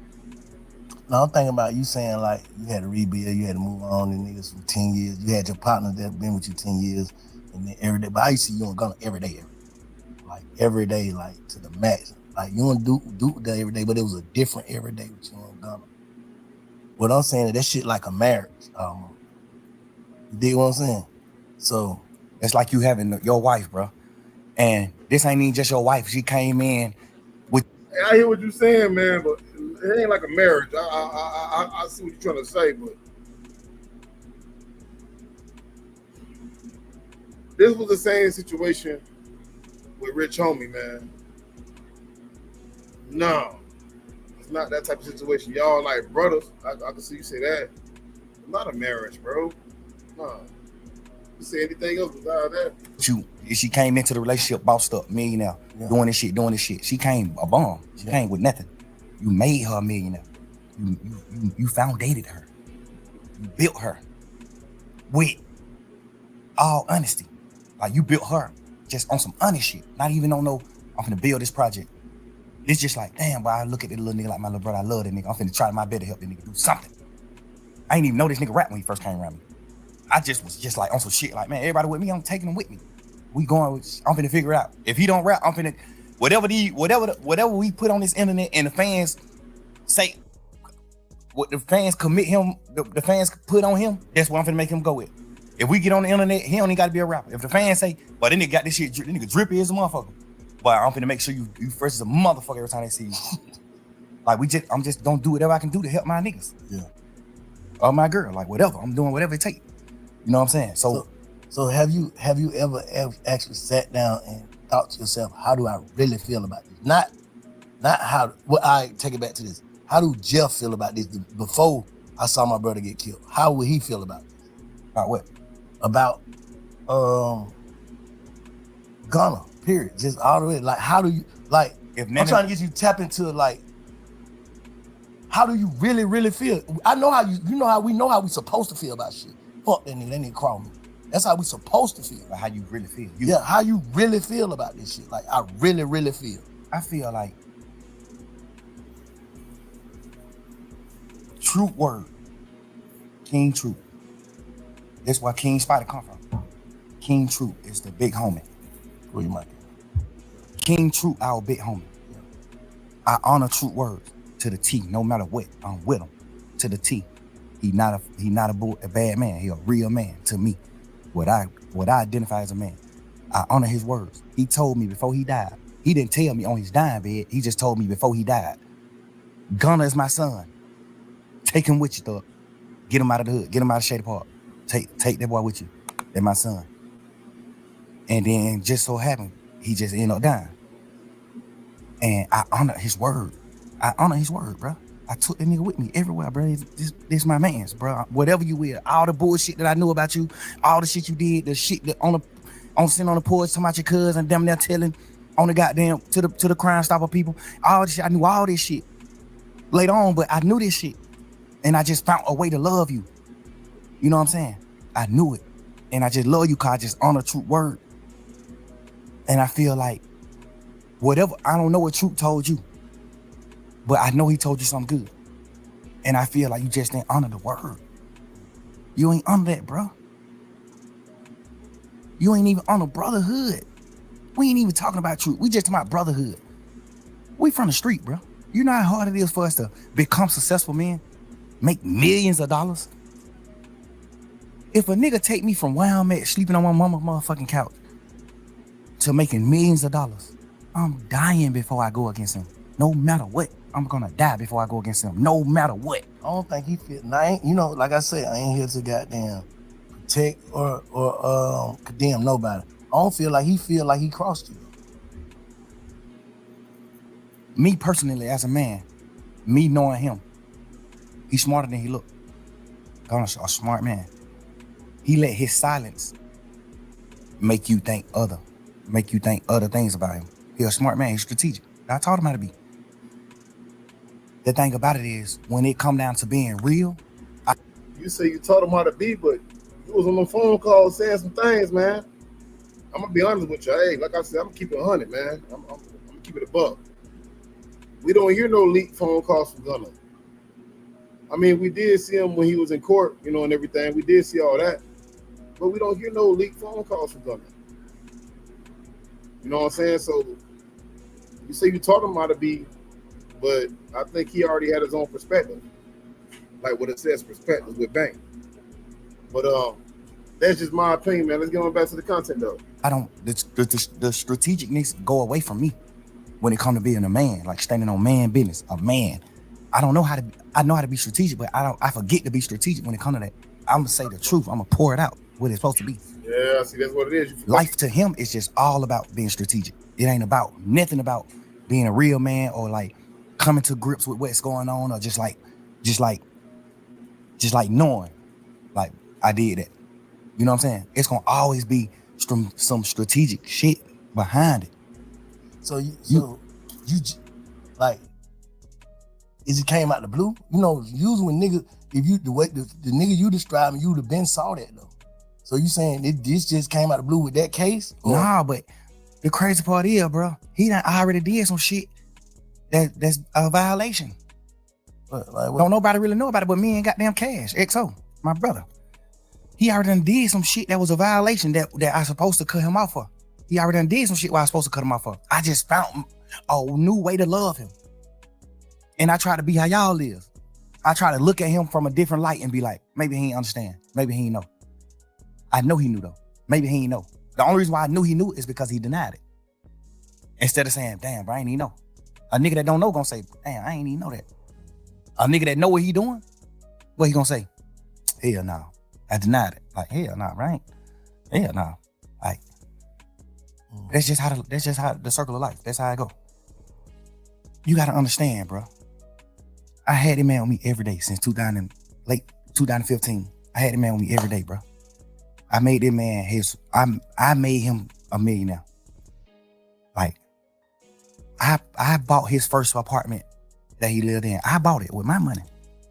Now I'm thinking about you saying like you had to rebuild, you had to move on and niggas for 10 years. You had your partner that been with you 10 years, and then every day. But I used to see you on Gunna every day, every day, like to the max. Like you don't do that every day, but it was a different every day with you on Gunna. What I'm saying is that shit like a marriage. You dig what I'm saying? So it's like you having your wife, bro. And this ain't even just your wife. She came in with. I hear what you're saying, man, but it ain't like a marriage. I see what you're trying to say, but this was the same situation with Rich Homie, man. No, it's not that type of situation. Y'all like brothers. I can see you say that. It's not a marriage, bro. No. You say anything else besides that? She came into the relationship bossed up, millionaire, doing this shit. She came a bomb. She came with nothing. You made her a millionaire. You foundated her. You built her with all honesty. Like you built her just on some honest shit. Not even on no, I'm finna build this project. It's just like, damn, but I look at this little nigga like my little brother. I love that nigga. I'm finna try my best to help that nigga do something. I ain't even know this nigga rap when he first came around me. I just was just like on some shit like, man, everybody with me, I'm taking them with me. We going with, I'm finna figure it out. If he don't rap, I'm finna, whatever we put on this internet and the fans say, what the fans commit him, the fans put on him, that's what I'm finna make him go with. If we get on the internet, he don't even gotta be a rapper. If the fans say, but then nigga got this shit, this nigga drippy as a motherfucker. But I'm finna make sure you first as a motherfucker every time they see you. Like I'm just gonna do whatever I can do to help my niggas. Yeah. Or my girl, like whatever. I'm doing whatever it takes. You know what I'm saying? So have you ever actually sat down and thought to yourself, how do I really feel about this? Not how. Well, I take it back to this. How do Jeff feel about this before I saw my brother get killed? How would he feel about this? About what? About Gunna. Period. Just all the way. Like, how do you like? I'm trying to get you to tap into like. How do you really, really feel? I know how you know how we supposed to feel about shit. Fuck that nigga crawl me. That's how we supposed to feel. Like how you really feel. How you really feel about this shit. Like I really, really feel. I feel like Truth word. King Truth. That's where King Spider come from. King Truth is the big homie. Where you might King Truth, our big homie. I honor Truth words to the T, no matter what. I'm with him to the T. He not a bad man. He a real man to me. What I identify as a man. I honor his words. He told me before he died. He didn't tell me on his dying bed. He just told me before he died. Gunna is my son. Take him with you, thug. Get him out of the hood. Get him out of Shady Park. Take that boy with you. That's my son. And then just so happened, he just ended up dying. And I honor his word. I honor his word, bro. I took the nigga with me everywhere, bro. This my man's, bro. Whatever you will, all the bullshit that I knew about you, all the shit you did, the shit that sitting on the porch talking about your cousin, damn near telling on the goddamn to the Crime Stopper people, all this shit. I knew all this shit later on, but I knew this shit, and I just found a way to love you. You know what I'm saying? I knew it, and I just love you because I just honor true word, and I feel like whatever, I don't know what Truth told you, but I know he told you something good. And I feel like you just didn't honor the word. You ain't honor that, bro. You ain't even honor brotherhood. We ain't even talking about truth. We just talking about brotherhood. We from the street, bro. You know how hard it is for us to become successful men? Make millions of dollars? If a nigga take me from where I'm at, sleeping on my mama's motherfucking couch, to making millions of dollars, I'm dying before I go against him. No matter what, I'm gonna die before I go against him. No matter what. I don't think he fit. Now, I ain't, you know, like I said, I ain't here to goddamn protect or condemn nobody. I don't feel like he crossed you. Me personally, as a man, me knowing him, he's smarter than he look. Gunna's a smart man. He let his silence make you think other things about him. He's a smart man. He's strategic. I taught him how to be. The thing about it is, when it come down to being real, you say you taught him how to be, but you was on the phone call saying some things, man. I'm gonna be honest with you. Hey, like I said, I'm gonna keep it 100, man. I'm gonna keep it a buck. We don't hear no leaked phone calls from Gunna. I mean, we did see him when he was in court, you know, and everything. We did see all that, but we don't hear no leaked phone calls from Gunna. You know what I'm saying? So you say you taught him how to be, but I think he already had his own perspective, like what it says, perspective with Bank. But that's just my opinion, man. Let's get on back to the content, though. The strategic go away from me when it comes to being a man, like standing on man business, a man. I know how to be strategic, but I forget to be strategic when it comes to that. I'm gonna say the truth. I'm gonna pour it out what it's supposed to be. Yeah, see, that's what it is. Life to him is just all about being strategic. It ain't about nothing about being a real man or like coming to grips with what's going on or just like knowing like I did that. You know what I'm saying? It's gonna always be some strategic shit behind it. So you like, is it came out the blue? You know, usually when niggas, if you the way the nigga you describing, you would have been saw that though. So you saying this just came out of the blue with that case? Or? Nah, but the crazy part is, bro, he already did some shit that's a violation. Like, don't nobody really know about it but me and goddamn Cash, XO, my brother. He already done did some shit that was a violation that I supposed to cut him off for. He already done did some shit where I was supposed to cut him off for. I just found a new way to love him. And I try to be how y'all live. I try to look at him from a different light and be like, maybe he ain't understand. Maybe he ain't know. I know he knew though. Maybe he ain't know. The only reason why I knew he knew is because he denied it. Instead of saying, damn, bro, I ain't even know. A nigga that don't know gonna say, damn, I ain't even know that. A nigga that know what he doing, what he gonna say? Hell no. I denied it. Like, hell no, right? Hell no. Like, that's just how the circle of life. That's how I go. You gotta understand, bro. I had him man with me every day since late 2015. I had him man with me every day, bro. I made that man I made him a millionaire. Like, I bought his first apartment that he lived in. I bought it with my money.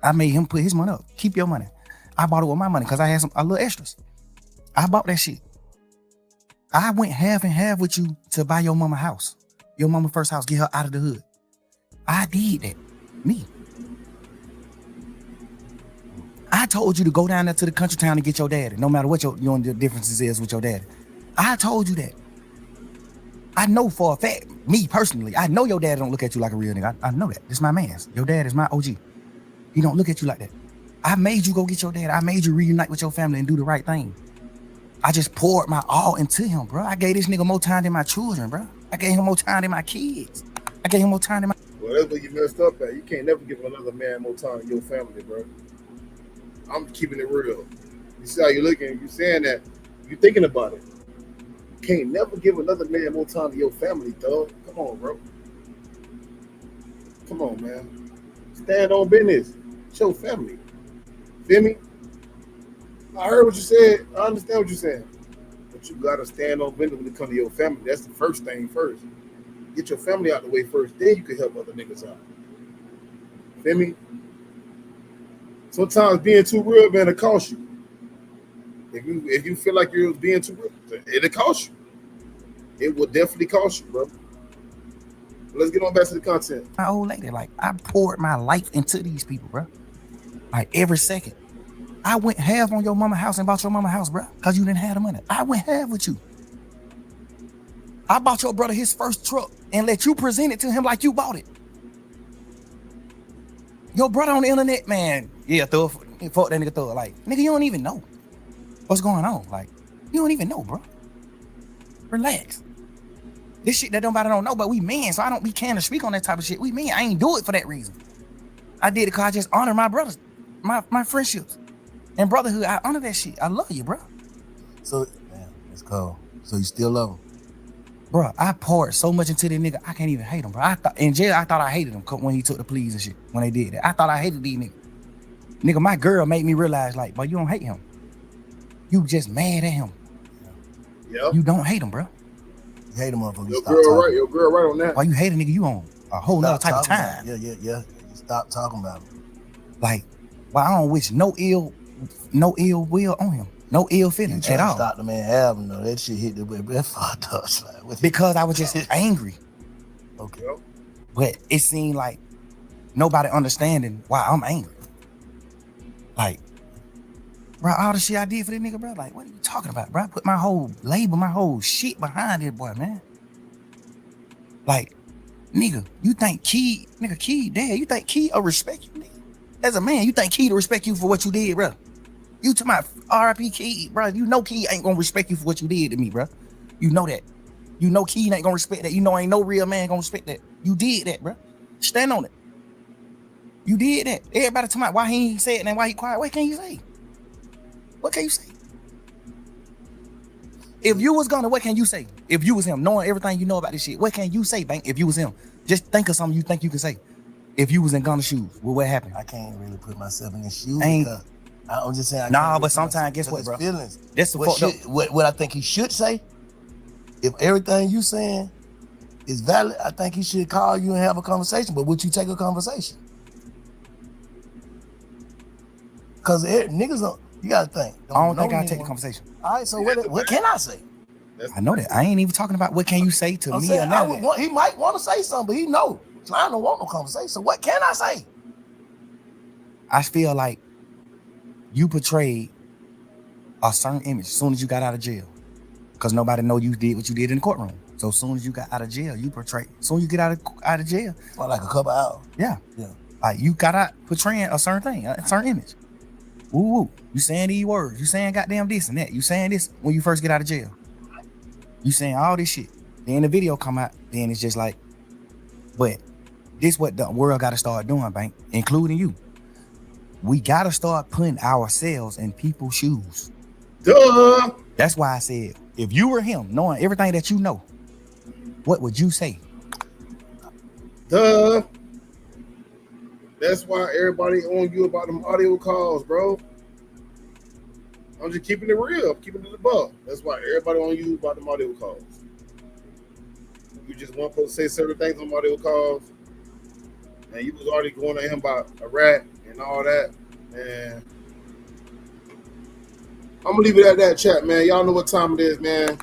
I made him put his money up. Keep your money. I bought it with my money because I had a little extras. I bought that shit. I went half and half with you to buy your mama house. Your mama first house, get her out of the hood. I did that. Me. I told you to go down there to the country town and get your daddy, no matter what your differences is with your daddy. I told you that. I know for a fact, me personally, I know your dad don't look at you like a real nigga. I know that. This my man's. Your dad is my OG. He don't look at you like that. I made you go get your dad. I made you reunite with your family and do the right thing. I just poured my all into him, bro. I gave this nigga more time than my children, bro. I gave him more time than my kids. I gave him more time than my... Well, that's where you messed up at. You can't never give another man more time than your family, bro. I'm keeping it real. You see how you looking? You saying that. You thinking about it. You can't never give another man more time to your family, dog. Come on, bro. Come on, man. Stand on business. Show family. Feel me? I heard what you said. I understand what you're saying. But you gotta stand on business when it comes to your family. That's the first thing first. Get your family out the way first, then you can help other niggas out. Feel me? Sometimes being too real, man, it costs you. If you feel like you're being too real, it'll cost you. It will definitely cost you, bro. Let's get on back to the content. My old lady, like, I poured my life into these people, bro. Like, every second. I went half on your mama house and bought your mama house, bro, because you didn't have the money. I went half with you. I bought your brother his first truck and let you present it to him like you bought it. Your brother on the internet, man, yeah, fuck that nigga, throw it. Like, nigga, you don't even know what's going on. Like, you don't even know, bro. Relax. This shit that nobody don't know, but we men, so we can't speak on that type of shit. We men, I ain't do it for that reason. I did it because I just honor my brothers, my friendships and brotherhood. I honor that shit. I love you, bro. So, man, it's cold. So you still love him? Bro, I poured so much into this nigga, I can't even hate him, bro. In jail, I thought I hated him when he took the pleas and shit, when they did that. I thought I hated these niggas. Nigga, my girl made me realize, like, bro, you don't hate him. You just mad at him. Yep. You don't hate him, bro. You hate him, motherfucker. Your girl right on that. Why you hate a nigga, you on a whole nother type of time. Yeah. You stop talking about him. Like, well, I don't wish no ill will on him. No ill feelings at all. Stop the man album though. That shit hit the way. That fucked up. Because I was just angry. Okay. But it seemed like nobody understanding why I'm angry. Like, bro, all the shit I did for this nigga, bro. Like, what are you talking about, bro? I put my whole label, my whole shit behind it, boy, man. Like, nigga, you think Key dead? You think Key will respect you, nigga? As a man, you think Key to respect you for what you did, bro? You to my RIP Key, bro. You know Key ain't gonna respect you for what you did to me, bro. You know that. You know Key ain't gonna respect that. You know ain't no real man gonna respect that. You did that, bro. Stand on it. You did that. Everybody tell me why he ain't say it and why he quiet. What can you say? What can you say? If you was Gunna, what can you say? If you was him, knowing everything you know about this shit, what can you say, Bank? If you was him, just think of something you think you can say. If you was in Gunna's shoes, what happened? I can't really put myself in his shoes. I'm just saying. But sometimes, guess what, bro? Feelings. That's what I think he should say. If everything you saying is valid, I think he should call you and have a conversation. But would you take a conversation? Because niggas don't. You gotta think. I don't think I'll take the conversation. All right. So what can I say? I know that. I ain't even talking about what can you say to me or nothing. He might want to say something, but he know. So I don't want no conversation. So what can I say? I feel like you portrayed a certain image as soon as you got out of jail. Because nobody know you did what you did in the courtroom. So as soon as you got out of jail, you portrayed. As soon as you get out of jail. For like a couple hours. Yeah. Like you got out portraying a certain thing, a certain image. Woo. You saying these words. You saying goddamn this and that. You saying this when you first get out of jail. You saying all this shit. Then the video come out. Then it's just like, but this what the world got to start doing, Bank, including you. We got to start putting ourselves in people's shoes. Duh. That's why I said, if you were him, knowing everything that you know, what would you say? Duh. That's why everybody on you about them audio calls, bro. I'm just keeping it real. I'm keeping it above. That's why everybody on you about them audio calls. You just want to say certain things on audio calls, and you was already going at him about a rat and all that. And I'm gonna leave it at that, chat, man. Y'all know what time it is, man.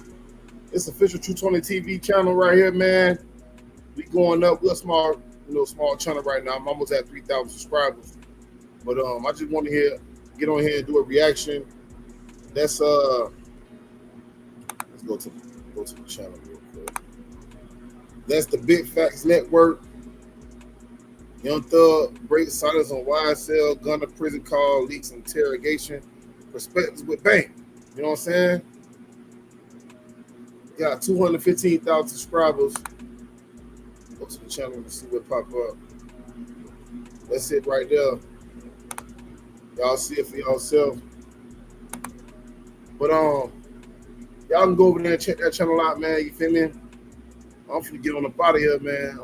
It's official 220 TV channel right here, man. We going up. We're a small channel right now. I'm almost at 3,000 subscribers. But I just want to get on here and do a reaction. That's let's go to the channel real quick. That's the Big Facts Network. Young Thug breaks silence on YSL, Gunna prison call, leaks interrogation, perspectives with Bank. You know what I'm saying? Got 215,000 subscribers. Go to the channel and see what pop up. That's it right there. Y'all see it for yourself. But y'all can go over there and check that channel out, man. You feel me? I'm finna get on the body here, man.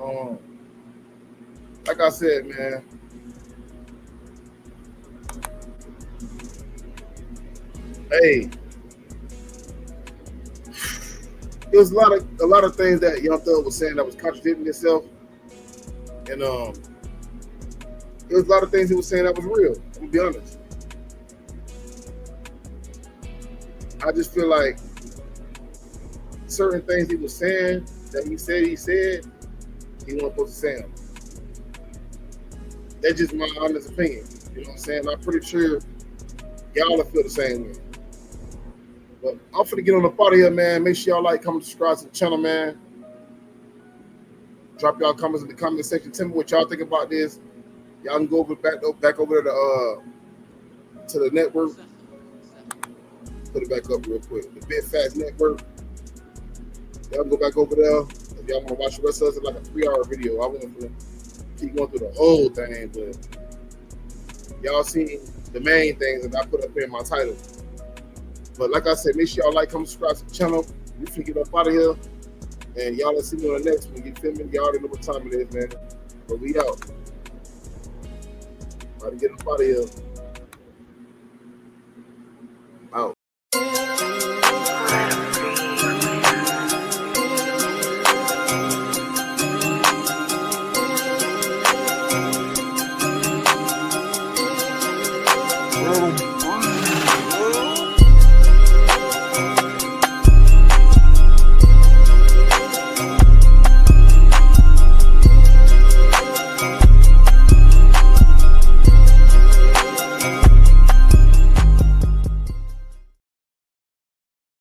Like I said, man, Hey, there was a lot of things that Young Thug was saying that was contradicting itself, and there was a lot of things he was saying that was real. I'm gonna be honest. I just feel like certain things he was saying that he said he wasn't supposed to say them. That's just my honest opinion. You know what I'm saying? I'm pretty sure y'all will feel the same way. But I'm finna get on the party here, man. Make sure y'all like, comment, subscribe to the channel, man. Drop y'all comments in the comment section. Tell me what y'all think about this. Y'all can go over back over to the network. Put it back up real quick. The Big Fast Network. Y'all can go back over there. If y'all want to watch the rest of us, it's like a 3-hour video. I want to keep going through the whole thing, but y'all seen the main things that I put up here in my title. But like I said, make sure y'all like, comment, subscribe to the channel. We finna get up out of here. And y'all let's see me on the next one. You feel me? Y'all already know what time it is, man. But we out. About to get up out of here.